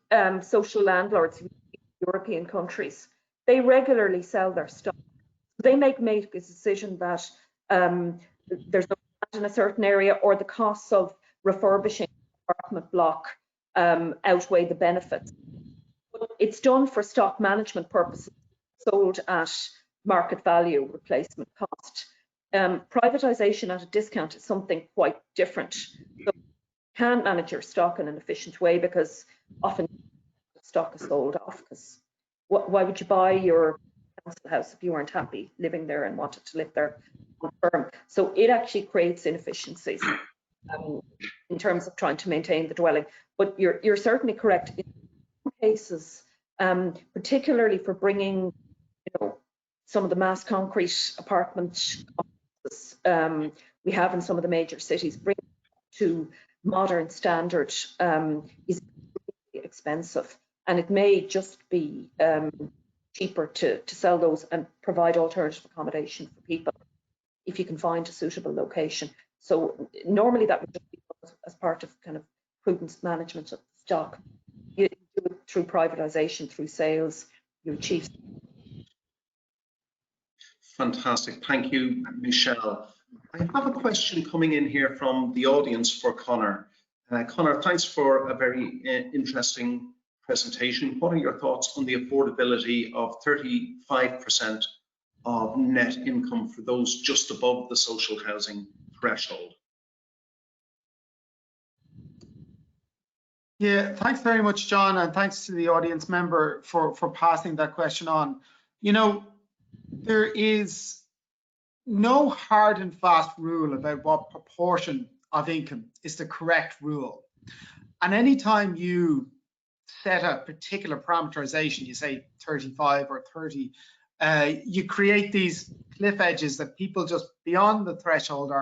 social landlords in European countries, they regularly sell their stock. They make a decision that there's no land in a certain area, or the costs of refurbishing the apartment block outweigh the benefits. But it's done for stock management purposes, sold at market value, replacement cost. Privatisation at a discount is something quite different. So you can't manage your stock in an efficient way, because often stock is sold off. Because why would you buy your council house if you weren't happy living there and wanted to live there long term? So it actually creates inefficiencies in terms of trying to maintain the dwelling. But you're certainly correct. In some cases, particularly for bringing, some of the mass concrete apartment complexes we have in some of the major cities, bringing to modern standard is expensive, and it may just be cheaper to sell those and provide alternative accommodation for people if you can find a suitable location. So normally that would just be as part of kind of prudent management of stock. You do it through privatisation, through sales, achieve. Fantastic. Thank you, Michelle. I have a question coming in here from the audience for Conor. Conor, thanks for a very interesting presentation. What are your thoughts on the affordability of 35% of net income for those just above the social housing threshold? Yeah, thanks very much, John, and thanks to the audience member for passing that question on. You know, there is no hard and fast rule about what proportion of income is the correct rule. And anytime you set a particular parameterization, you say 35 or 30, you create these cliff edges that people just beyond the threshold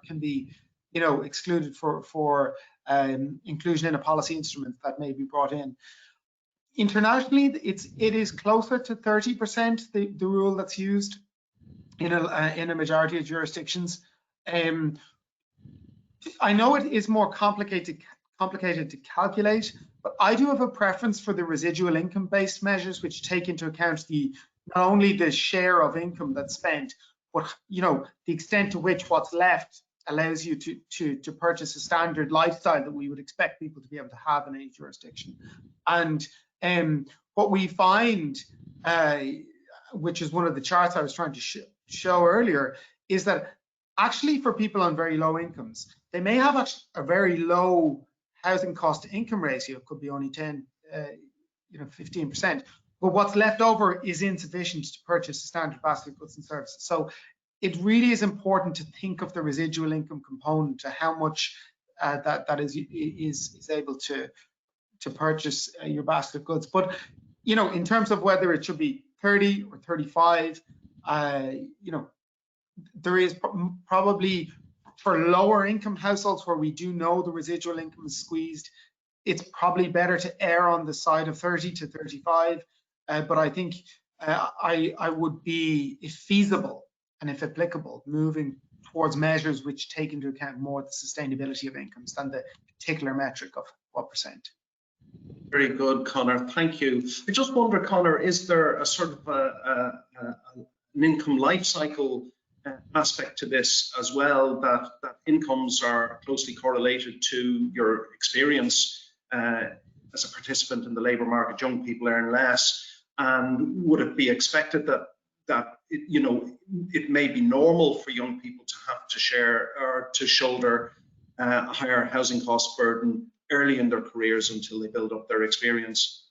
can be, you know, excluded for inclusion in a policy instrument that may be brought in. Internationally, it is closer to 30%, the rule that's used in a majority of jurisdictions. I know it is more complicated to calculate, but I do have a preference for the residual income-based measures, which take into account not only the share of income that's spent, but you know, the extent to which what's left allows you to purchase a standard lifestyle that we would expect people to be able to have in any jurisdiction. And what we find, which is one of the charts I was trying to show earlier, is that actually for people on very low incomes, they may have a very low housing cost to income ratio. It could be only 15%, but what's left over is insufficient to purchase a standard basket of goods and services. So it really is important to think of the residual income component to how much that is able to purchase your basket of goods. But you know, in terms of whether it should be 30 or 35, you know, there is probably for lower income households where we do know the residual income is squeezed, it's probably better to err on the side of 30 to 35. But I think I would be, if feasible and if applicable, moving towards measures which take into account more the sustainability of incomes than the particular metric of what percent. Very good, Conor. Thank you. I just wonder, Conor, is there a sort of an income life cycle aspect to this as well, that incomes are closely correlated to your experience as a participant in the labour market? Young people earn less, and would it be expected that you know, it may be normal for young people to have to share or to shoulder a higher housing cost burden early in their careers until they build up their experience?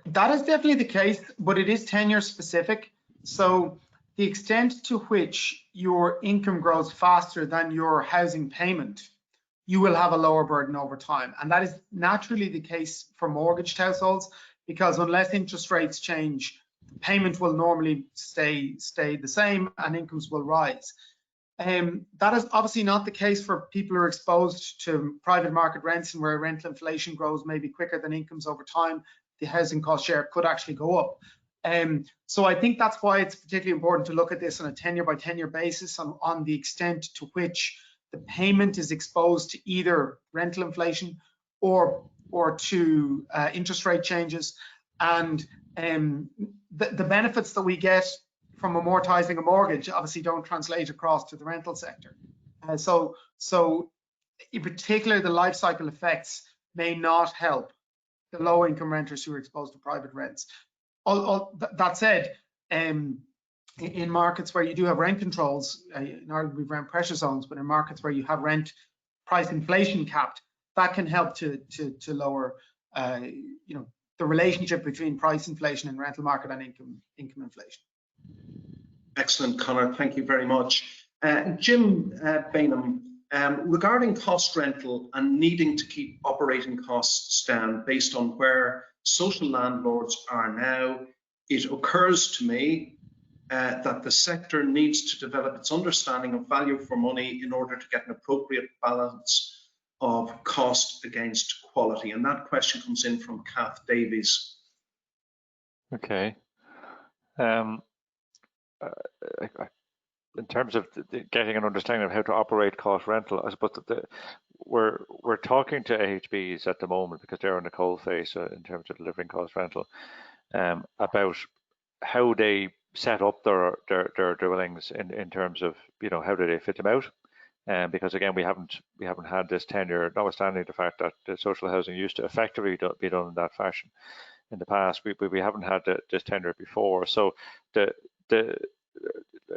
That is definitely the case, but it is tenure specific. So the extent to which your income grows faster than your housing payment, you will have a lower burden over time. And that is naturally the case for mortgaged households, because unless interest rates change, payment will normally stay the same and incomes will rise. That is obviously not the case for people who are exposed to private market rents and where rental inflation grows maybe quicker than incomes over time. The housing cost share could actually go up. So I think that's why it's particularly important to look at this on a tenure by tenure basis on the extent to which the payment is exposed to either rental inflation or to interest rate changes. And the benefits that we get from amortizing a mortgage obviously don't translate across to the rental sector. So in particular, the life cycle effects may not help the low income renters who are exposed to private rents. That said, in markets where you do have rent controls, in Ireland we've rent pressure zones, but in markets where you have rent price inflation capped, that can help to lower you know, the relationship between price inflation and rental market and income inflation. Excellent, Conor. Thank you very much. Jim Bainham, regarding cost rental and needing to keep operating costs down based on where social landlords are now, it occurs to me that the sector needs to develop its understanding of value for money in order to get an appropriate balance of cost against quality. And that question comes in from Kath Davies. Okay. in terms of getting an understanding of how to operate cost rental, I suppose that we're talking to AHBs at the moment because they're in the coal face in terms of delivering cost rental, about how they set up their dwellings in terms of, you know, how do they fit them out. Because again, we haven't had this tenure, notwithstanding the fact that the social housing used to effectively be done in that fashion in the past. We haven't had this tenure before. So the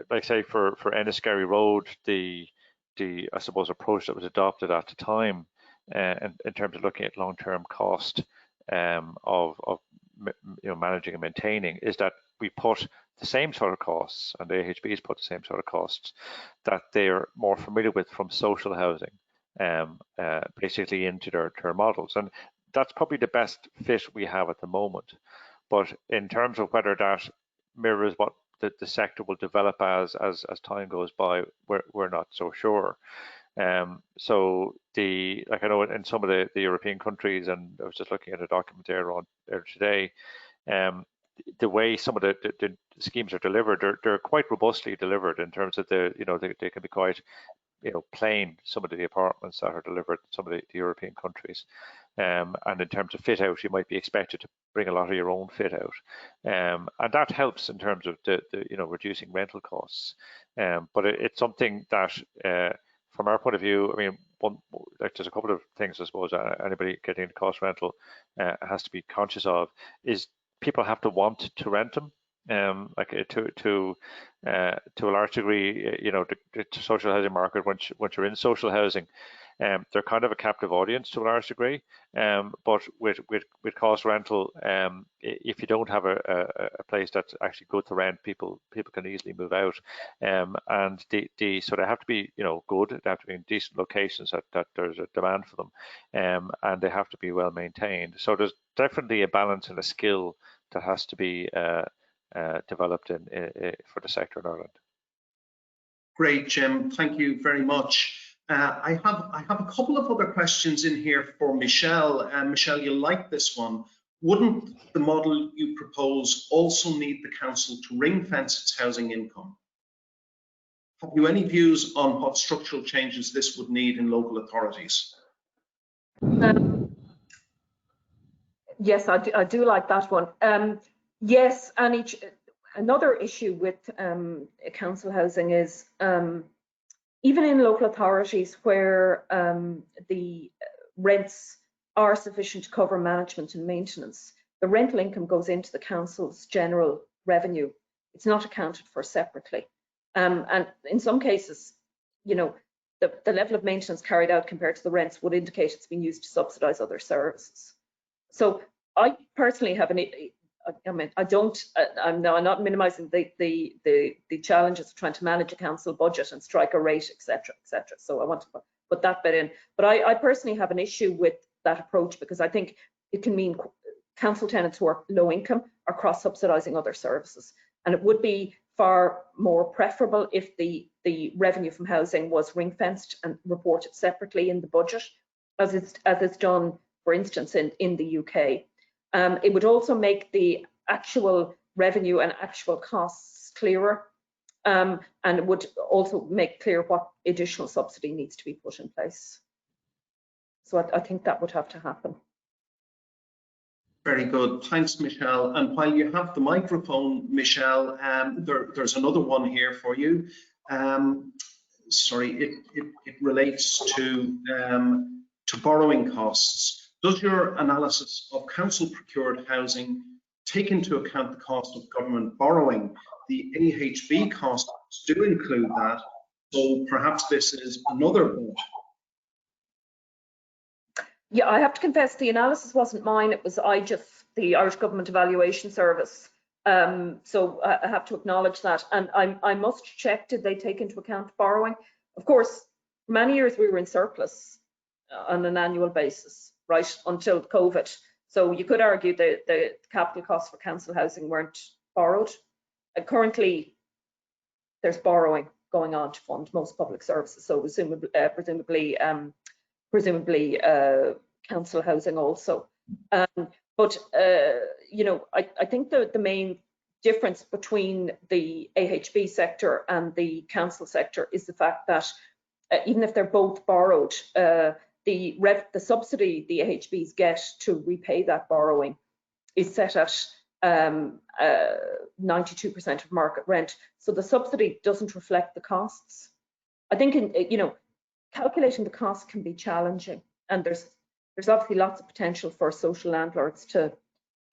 like say for Enniskerry Road, the I suppose approach that was adopted at the time, in terms of looking at long-term cost of you know, managing and maintaining, is that we put the same sort of costs, and the AHBs put the same sort of costs that they're more familiar with from social housing, basically into their models, and that's probably the best fit we have at the moment. But in terms of whether that mirrors what the sector will develop as time goes by, we're not so sure. So like I know in some of the European countries, and I was just looking at a document there today, the way some of the schemes are delivered, they're quite robustly delivered in terms of they can be quite, you know, plain, some of the apartments that are delivered in some of the European countries. And in terms of fit out, you might be expected to bring a lot of your own fit out, and that helps in terms of the you know, reducing rental costs. But it's something that, from our point of view, I mean, there's a couple of things I suppose anybody getting into cost rental has to be conscious of, is people have to want to rent them. Like to a large degree, you know, the social housing market, once you're in social housing, they're kind of a captive audience to a large degree. But with cost rental, if you don't have a place that's actually good to rent, people can easily move out. And so they have to be, you know, good. They have to be in decent locations that there's a demand for them, and they have to be well maintained. So there's definitely a balance and a skill that has to be developed for the sector in Ireland. Great, Jim. Thank you very much. I have a couple of other questions in here for Michelle. Michelle, you'll like this one. Wouldn't the model you propose also need the council to ring fence its housing income? Have you any views on what structural changes this would need in local authorities? Yes, I do like that one. Yes, and another issue with council housing is even in local authorities where the rents are sufficient to cover management and maintenance, the rental income goes into the council's general revenue. It's not accounted for separately. And in some cases, you know, the level of maintenance carried out compared to the rents would indicate it's being used to subsidise other services. So I personally have I'm not minimising the challenges of trying to manage a council budget and strike a rate, etc., etc. So I want to put that bit in. But I personally have an issue with that approach, because I think it can mean council tenants who are low income are cross-subsidising other services, and it would be far more preferable if the revenue from housing was ring-fenced and reported separately in the budget, as it's done, for instance, in the UK. It would also make the actual revenue and actual costs clearer, and it would also make clear what additional subsidy needs to be put in place. So I think that would have to happen. Very good. Thanks, Michelle. And while you have the microphone, Michelle, there's another one here for you. Sorry, it relates to borrowing costs. Does your analysis of council procured housing take into account the cost of government borrowing? The AHB costs do include that, so perhaps this is another point. Yeah, I have to confess the analysis wasn't mine. It was the Irish Government Evaluation Service. So I have to acknowledge that. And I must check, did they take into account borrowing? Of course, for many years we were in surplus on an annual basis, right, until COVID. So you could argue that the capital costs for council housing weren't borrowed. Currently, there's borrowing going on to fund most public services. So presumably council housing also. But you know, I think the main difference between the AHB sector and the council sector is the fact that even if they're both borrowed, the subsidy the AHBs get to repay that borrowing is set at 92% of market rent. So the subsidy doesn't reflect the costs. I think, calculating the cost can be challenging, and there's obviously lots of potential for social landlords to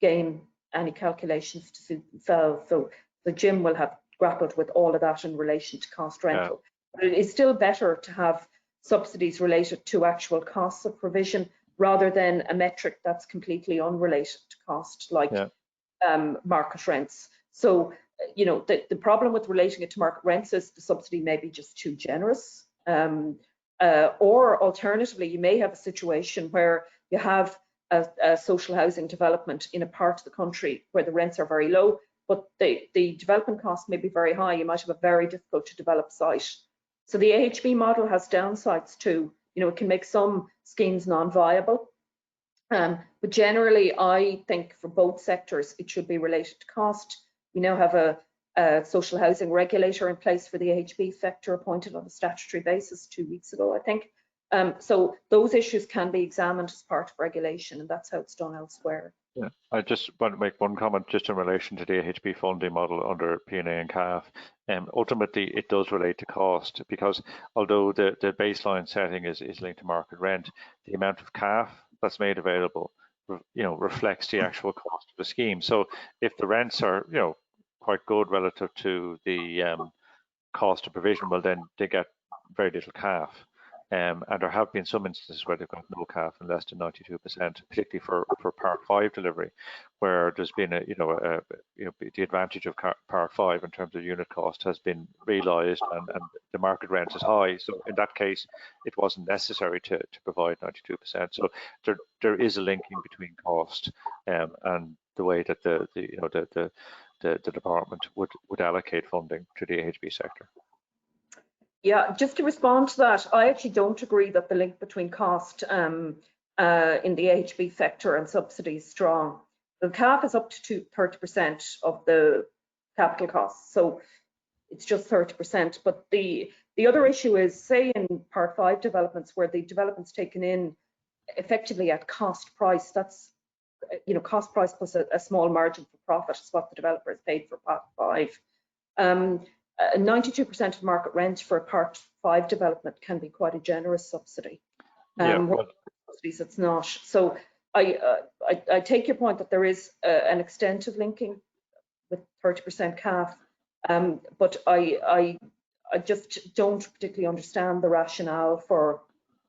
gain any calculations to suit themselves. So Jim will have grappled with all of that in relation to cost rental. But it is still better to have subsidies related to actual costs of provision rather than a metric that's completely unrelated to cost, like market rents. So, the problem with relating it to market rents is the subsidy may be just too generous. Or alternatively, you may have a situation where you have a social housing development in a part of the country where the rents are very low, but the development cost may be very high. You might have a very difficult to develop site. So the AHB model has downsides too. It can make some schemes non-viable. But generally, I think for both sectors, it should be related to cost. We now have a social housing regulator in place for the AHB sector, appointed on a statutory basis 2 weeks ago, I think. So those issues can be examined as part of regulation, and that's how it's done elsewhere. Yeah, I just want to make one comment just in relation to the AHB funding model under P&A and CAF. Ultimately, it does relate to cost, because although the baseline setting is linked to market rent, the amount of CAF that's made available, reflects the actual cost of the scheme. So if the rents are, quite good relative to the cost of provision, well, then they get very little CAF. And there have been some instances where they've got no CAF and less than 92%, particularly for Part 5 delivery, where there's been the advantage of Part 5 in terms of unit cost has been realised, and the market rent is high. So in that case, it wasn't necessary to provide 92%. So there is a linking between cost and the way that the department would allocate funding to the AHB sector. Yeah, just to respond to that, I actually don't agree that the link between cost in the AHB sector and subsidy is strong. The CAF is up to 30% of the capital costs, so it's just 30%. But the other issue is, say in Part 5 developments, where the development's taken in effectively at cost price, that's cost price plus a small margin for profit is what the developer has paid for Part 5. 92% of market rent for a Part 5 development can be quite a generous subsidy. Subsidies it's not. So I take your point that there is an extent of linking with 30% CAF, but I just don't particularly understand the rationale for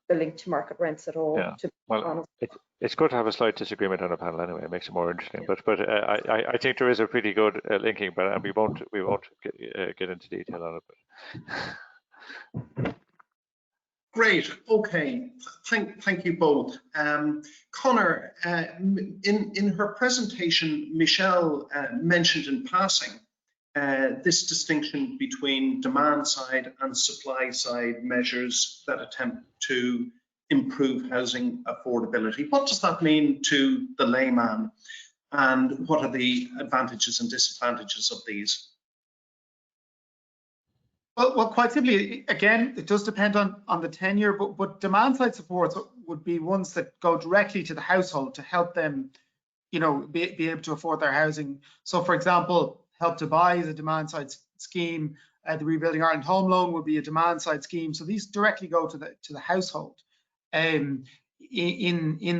the link to market rents at all. Yeah. Well, it's good to have a slight disagreement on a panel anyway. It makes it more interesting. But I think there is a pretty good linking, but we won't get into detail on it. Great. Okay. Thank you both. Conor, in her presentation, Michelle mentioned in passing this distinction between demand side and supply side measures that attempt to improve housing affordability. What does that mean to the layman, and what are the advantages and disadvantages of these? Well, quite simply, again, it does depend on the tenure, but demand side supports would be ones that go directly to the household to help them, be able to afford their housing. So, for example, Help to Buy is a demand side scheme. The Rebuilding Ireland Home Loan would be a demand side scheme. So these directly go to the household, in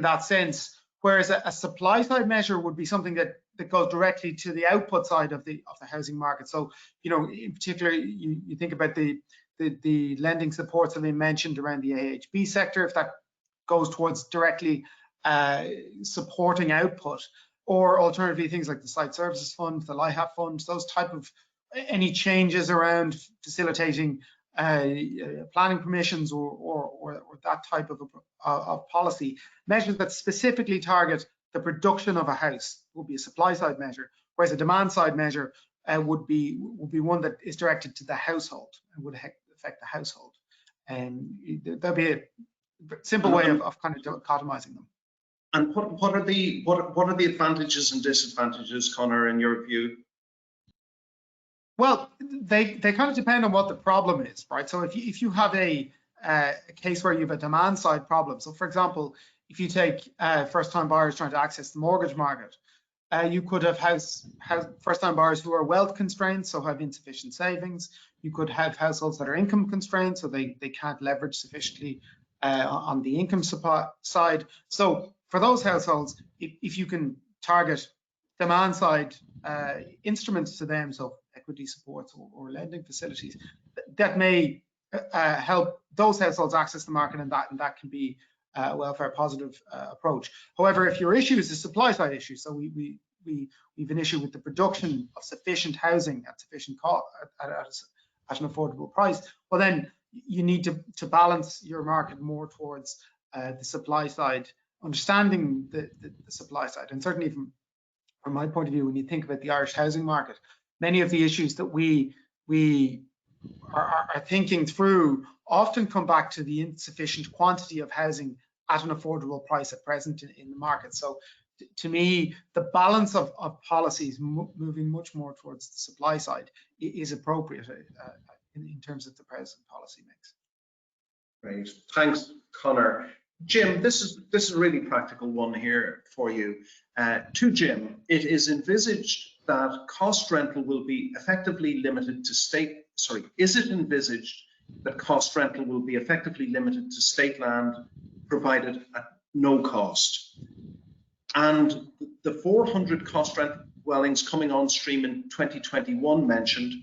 that sense. Whereas a supply side measure would be something that goes directly to the output side of the housing market. So, in particular, you think about the lending supports that they mentioned around the AHB sector, if that goes towards directly supporting output, or alternatively things like the Site Services Fund, the LIHAP Fund, those type of any changes around facilitating planning permissions or that type of policy measures that specifically target the production of a house would be a supply side measure, whereas a demand side measure would be one that is directed to the household and would affect the household. And there'll be a simple way of kind of dichotomizing them. And what are the advantages and disadvantages, Conor, in your view? Well, they kind of depend on what the problem is, right? So if you have a case where you have a demand side problem, so for example, if you take first-time buyers trying to access the mortgage market, you could have first-time buyers who are wealth constrained, so have insufficient savings. You could have households that are income constrained, so they can't leverage sufficiently on the income supply side. So for those households, if you can target demand side instruments to them, so equity supports or lending facilities, that may help those households access the market, and that can be a welfare positive approach. However, if your issue is a supply side issue, so we've an issue with the production of sufficient housing at sufficient cost at an affordable price, well then you need to balance your market more towards the supply side, understanding the supply side. And certainly from my point of view, when you think about the Irish housing market, many of the issues that we are thinking through often come back to the insufficient quantity of housing at an affordable price at present in the market. So to me, the balance of policies moving much more towards the supply side is appropriate in terms of the present policy mix. Great, thanks, Conor. Jim, this is a really practical one here for you. To Jim, it is envisaged that cost rental will be effectively limited to state, sorry, is it envisaged that cost rental will be effectively limited to state land provided at no cost? And the 400 cost rent dwellings coming on stream in 2021 mentioned,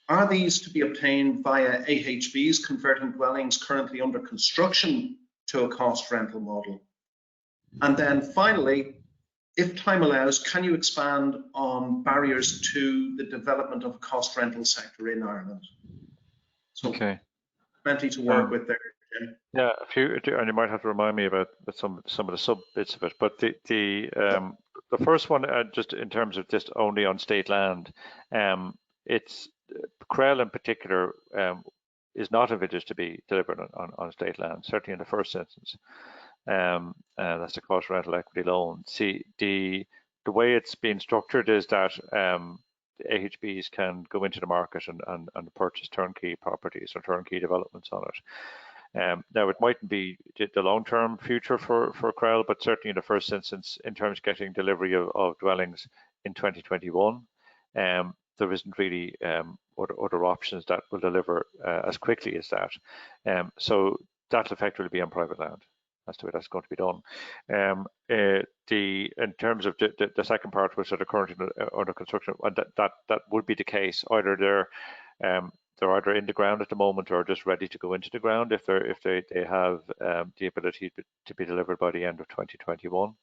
are these to be obtained via AHBs converting dwellings currently under construction to a cost rental model? And then finally, if time allows, can you expand on barriers to the development of a cost rental sector in Ireland? So, okay, plenty to work with there, Jim. Yeah, a few, and you might have to remind me about some of the sub bits of it. But the first one, just in terms of just only on state land, it's CREL in particular is not envisaged to be delivered on state land, certainly in the first instance. That's the cost rental equity loan. See, the way it's been structured is that AHBs can go into the market and purchase turnkey properties or turnkey developments on it. Now, it mightn't be the long-term future for CREL, but certainly in the first instance, in terms of getting delivery of dwellings in 2021, there isn't really other options that will deliver as quickly as that. So that'll effectively be on private land. That's the way that's going to be done. In terms of the second part, which are currently under construction, that would be the case. Either they're either in the ground at the moment or just ready to go into the ground if they have the ability to be delivered by the end of 2021.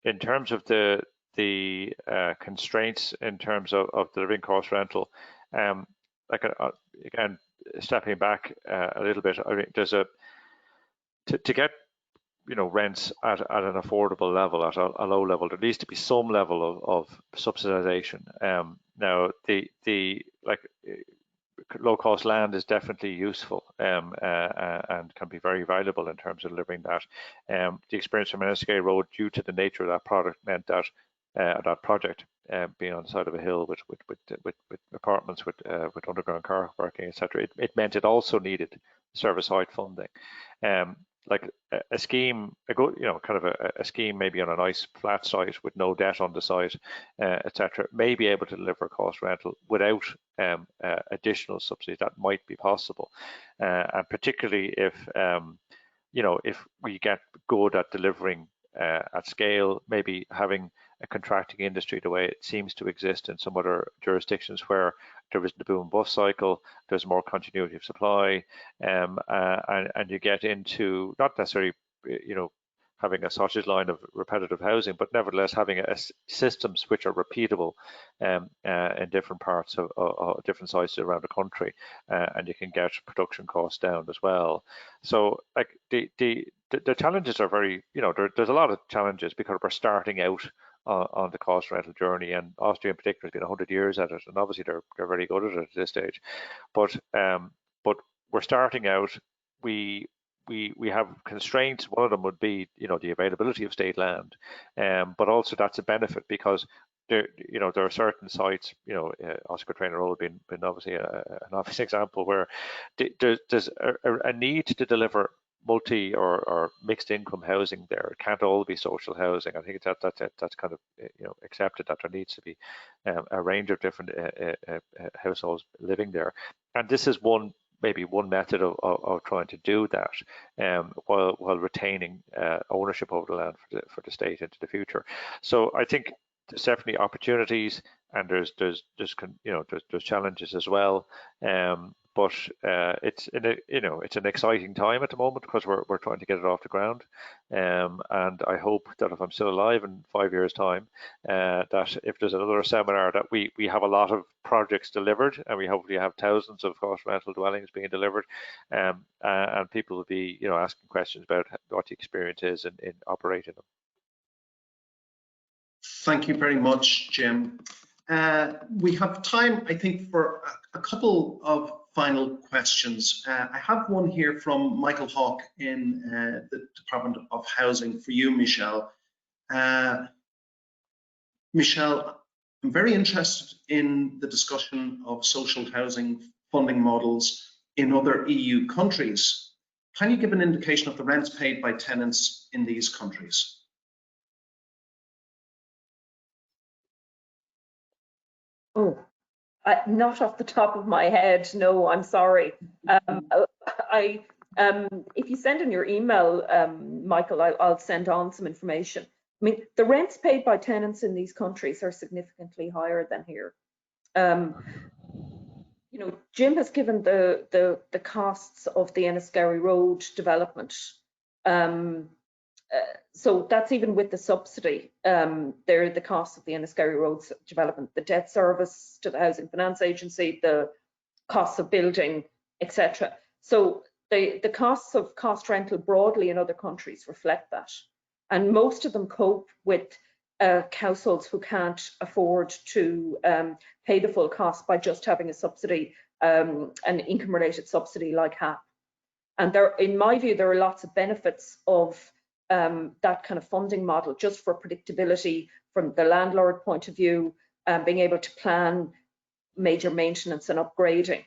In terms of the constraints in terms of delivering cost rental, again, stepping back a little bit, I mean, there's to get rents at an affordable level, at a low level, there needs to be some level of subsidization. Now, the low cost land is definitely useful and can be very valuable in terms of delivering that. The experience from Enniskerry Road, due to the nature of that product, meant that that project being on the side of a hill with apartments, with underground car parking, etc., it meant it also needed service height funding. Like a scheme, a scheme maybe on a nice flat site with no debt on the site, etc., may be able to deliver cost rental without additional subsidies. That might be possible, and particularly if if we get good at delivering at scale, maybe having a contracting industry the way it seems to exist in some other jurisdictions where there isn't a boom bust cycle, there's more continuity of supply, and you get into not necessarily having a sausage line of repetitive housing, but nevertheless having systems which are repeatable in different parts of different sites around the country, and you can get production costs down as well. So like the challenges are very, there's a lot of challenges because we're starting out on the cost rental journey, and Austria in particular has been 100 years at it, and obviously they're very good at it at this stage. But we're starting out. We have constraints. One of them would be the availability of state land, but also that's a benefit because there are certain sites, Oscar Traynor Road being obviously an obvious example, where there's a need to deliver multi or mixed income housing there. It can't all be social housing. I think that's kind of accepted, that there needs to be a range of different households living there, and this is maybe one method of trying to do that, while retaining ownership over the land for the state into the future. So I think there's definitely opportunities, and there's challenges as well. But it's an exciting time at the moment, because we're trying to get it off the ground. And I hope that if I'm still alive in 5 years' time, that if there's another seminar, that we have a lot of projects delivered, and we hopefully have thousands of cost rental dwellings being delivered, and people will be asking questions about what the experience is in operating them. Thank you very much, Jim. We have time, I think, for a couple of final questions. I have one here from Michael Hawke in the Department of Housing for you, Michelle. Michelle, I'm very interested in the discussion of social housing funding models in other EU countries. Can you give an indication of the rents paid by tenants in these countries? Oh, not off the top of my head, no, I'm sorry. If you send in your email, Michael, I'll send on some information. I mean, the rents paid by tenants in these countries are significantly higher than here. Jim has given the costs of the Enniskerry Road development. So that's even with the subsidy. They're the costs of the Enniskerry Road development, the debt service to the Housing Finance Agency, the costs of building, etc. So the costs of cost rental broadly in other countries reflect that. And most of them cope with households who can't afford to pay the full cost by just having a subsidy, an income-related subsidy like HAP. And in my view, there are lots of benefits of that kind of funding model, just for predictability from the landlord point of view, being able to plan major maintenance and upgrading.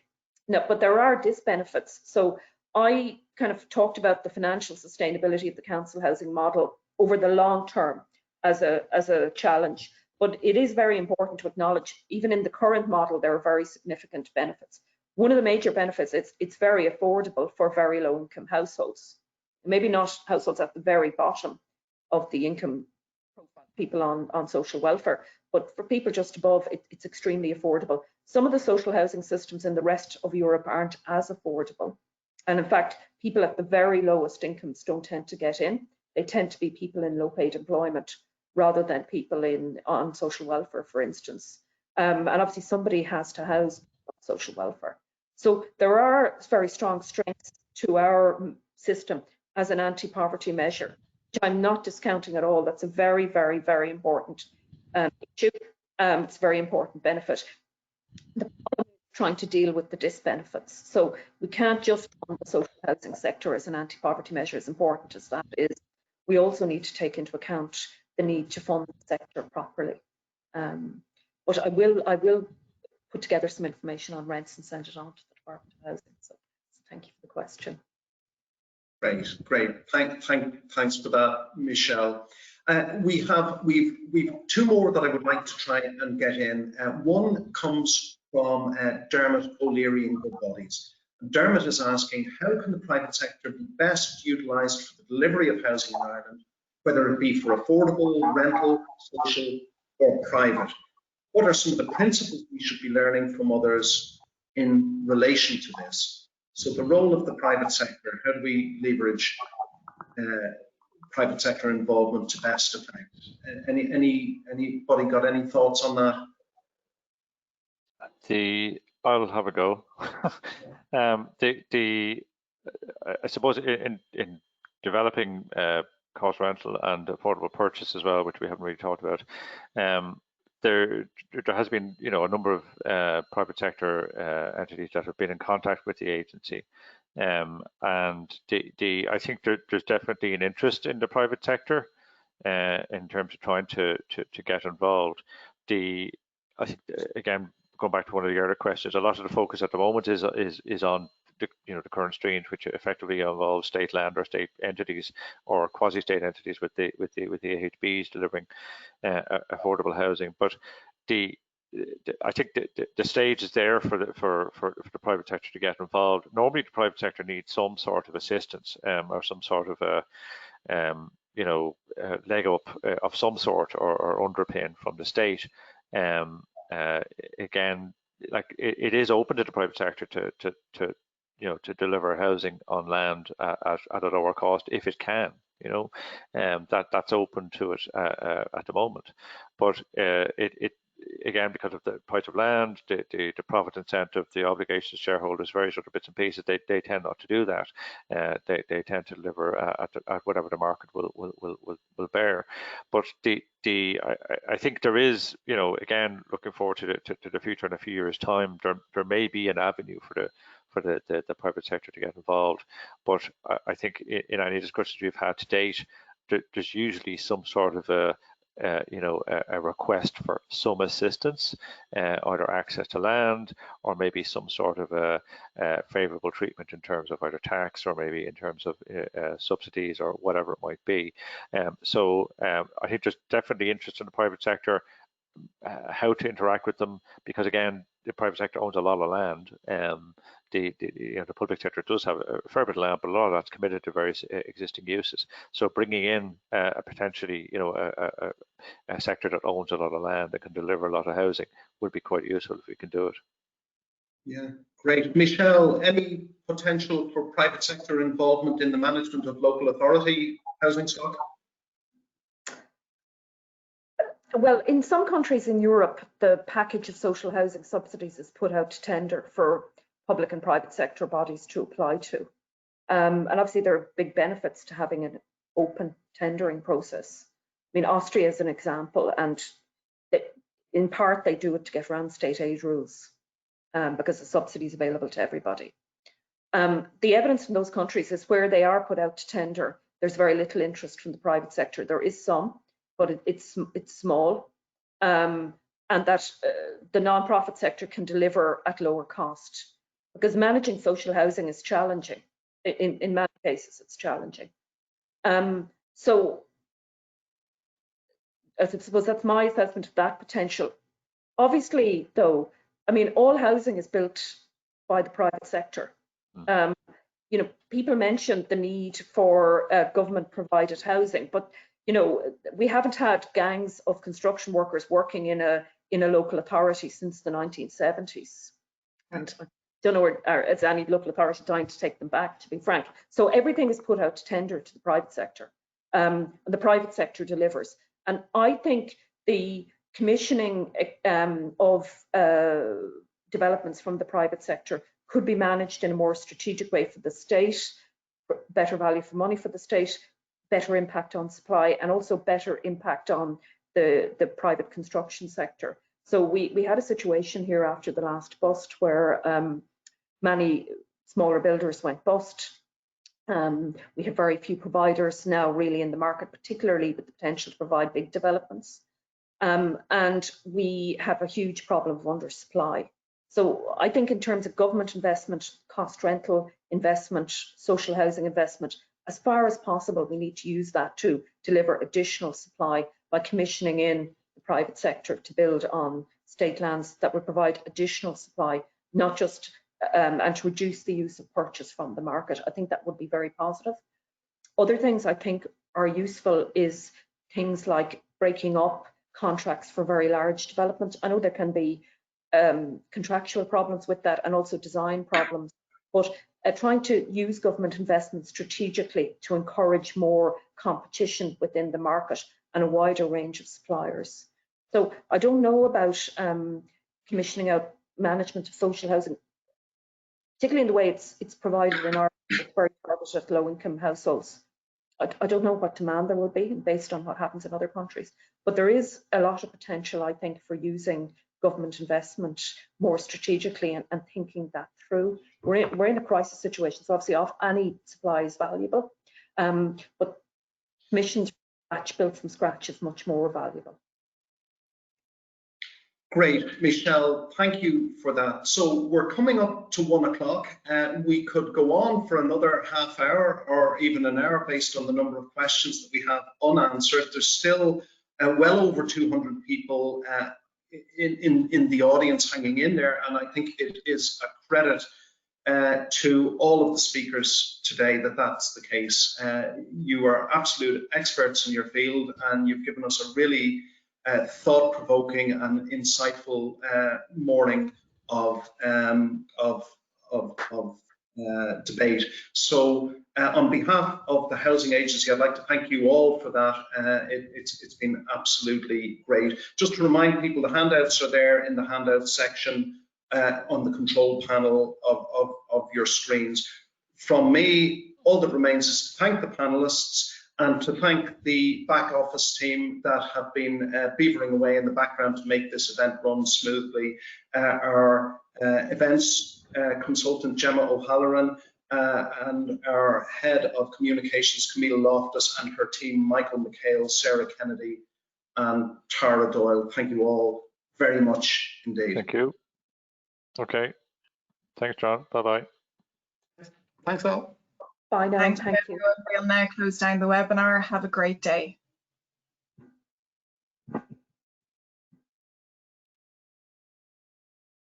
No, but there are disbenefits. So I kind of talked about the financial sustainability of the council housing model over the long term as a challenge. But it is very important to acknowledge, even in the current model, there are very significant benefits. One of the major benefits, it's very affordable for very low income households. Maybe not households at the very bottom of the income profile, people on social welfare, but for people just above, it's extremely affordable. Some of the social housing systems in the rest of Europe aren't as affordable. And in fact, people at the very lowest incomes don't tend to get in. They tend to be people in low paid employment rather than people on social welfare, for instance. And obviously somebody has to house social welfare. So there are very strong strengths to our system as an anti-poverty measure, which I'm not discounting at all. That's a very, very, very important issue. It's a very important benefit. The problem is trying to deal with the disbenefits. So we can't just fund the social housing sector as an anti-poverty measure, as important as that is. We also need to take into account the need to fund the sector properly. But I will put together some information on rents and send it on to the Department of Housing. So thank you for the question. Great. Thanks for that, Michelle. We've two more that I would like to try and get in. One comes from Dermot O'Leary in Goodbodies. Dermot is asking, how can the private sector be best utilised for the delivery of housing in Ireland, whether it be for affordable, rental, social or private? What are some of the principles we should be learning from others in relation to this? So the role of the private sector, how do we leverage private sector involvement to best effect? Anybody got any thoughts on that? I'll have a go. I suppose in developing cost rental and affordable purchase as well, which we haven't really talked about, there has been a number of private sector entities that have been in contact with the agency, and I think there's definitely an interest in the private sector in terms of trying to get involved. I think again, going back to one of the earlier questions, a lot of the focus at the moment is on the current streams, which effectively involve state land or state entities or quasi-state entities with the AHBs delivering affordable housing. But I think the stage is there for the private sector to get involved. Normally, the private sector needs some sort of assistance or some sort of leg up of some sort or underpin from the state. Again, like it is open to the private sector to deliver housing on land at a lower cost if it can. That's open to it at the moment, but it again, because of the price of land, the profit incentive, the obligations to shareholders, various other bits and pieces, they tend not to do that. They tend to deliver at whatever the market will bear. But I think there is, again, looking forward to the future in a few years' time, there may be an avenue for the private sector to get involved. But I think in any discussions we've had to date, there's usually some sort of a request for some assistance, either access to land or maybe some sort of a favourable treatment in terms of either tax or maybe in terms of subsidies or whatever it might be. So I think there's definitely interest in the private sector, how to interact with them, because again, the private sector owns a lot of land. The public sector does have a fair bit of land, but a lot of that's committed to various existing uses. So bringing in a potentially, a sector that owns a lot of land that can deliver a lot of housing would be quite useful if we can do it. Yeah, great. Michelle, any potential for private sector involvement in the management of local authority housing stock? Well, in some countries in Europe, the package of social housing subsidies is put out to tender for public and private sector bodies to apply to. And obviously there are big benefits to having an open tendering process. I mean, Austria is an example, and in part they do it to get around state aid rules because the subsidy is available to everybody. The evidence from those countries is where they are put out to tender, there's very little interest from the private sector. There is some, but it's small, and that the non-profit sector can deliver at lower cost, because managing social housing is challenging. In many cases, it's challenging. So I suppose that's my assessment of that potential. Obviously, though, I mean, all housing is built by the private sector. People mentioned the need for government-provided housing, but we haven't had gangs of construction workers working in a local authority since the 1970s, and I don't know where is any local authority trying to take them back, to be frank. So everything is put out to tender to the private sector, and the private sector delivers. And I think the commissioning of developments from the private sector could be managed in a more strategic way for the state, better value for money for the state, better impact on supply, and also better impact on the private construction sector. So we had a situation here after the last bust where many smaller builders went bust. We have very few providers now really in the market, particularly with the potential to provide big developments. And we have a huge problem of undersupply. So I think in terms of government investment, cost rental investment, social housing investment, as far as possible, we need to use that to deliver additional supply by commissioning in the private sector to build on state lands that would provide additional supply, not just and to reduce the use of purchase from the market. I think that would be very positive. Other things I think are useful is things like breaking up contracts for very large development. I know there can be contractual problems with that and also design problems, but trying to use government investment strategically to encourage more competition within the market and a wider range of suppliers. So I don't know about commissioning out management of social housing, particularly in the way it's provided in Ireland. It's very targeted at low-income households. I don't know what demand there will be based on what happens in other countries, but there is a lot of potential, I think, for using government investment more strategically and thinking that through. We're in a crisis situation, so obviously any supply is valuable, but commissioned batch built from scratch is much more valuable. Great, Michelle, thank you for that. So we're coming up to 1 o'clock. We could go on for another half hour or even an hour based on the number of questions that we have unanswered. There's still well over 200 people in the audience hanging in there, and I think it is a credit to all of the speakers today that that's the case. You are absolute experts in your field, and you've given us a really thought-provoking and insightful morning of debate. So on behalf of the Housing Agency, I'd like to thank you all for that. It's been absolutely great. Just to remind people, the handouts are there in the handout section on the control panel of your screens. From me, all that remains is to thank the panelists and to thank the back office team that have been beavering away in the background to make this event run smoothly. Our events consultant, Gemma O'Halloran, and our head of communications, Camille Loftus, and her team, Michael McHale, Sarah Kennedy, and Tara Doyle. Thank you all very much indeed. Thank you. Okay. Thanks, John. Bye-bye. Thanks all. Bye now. Thank Thank you. We'll now close down the webinar. Have a great day.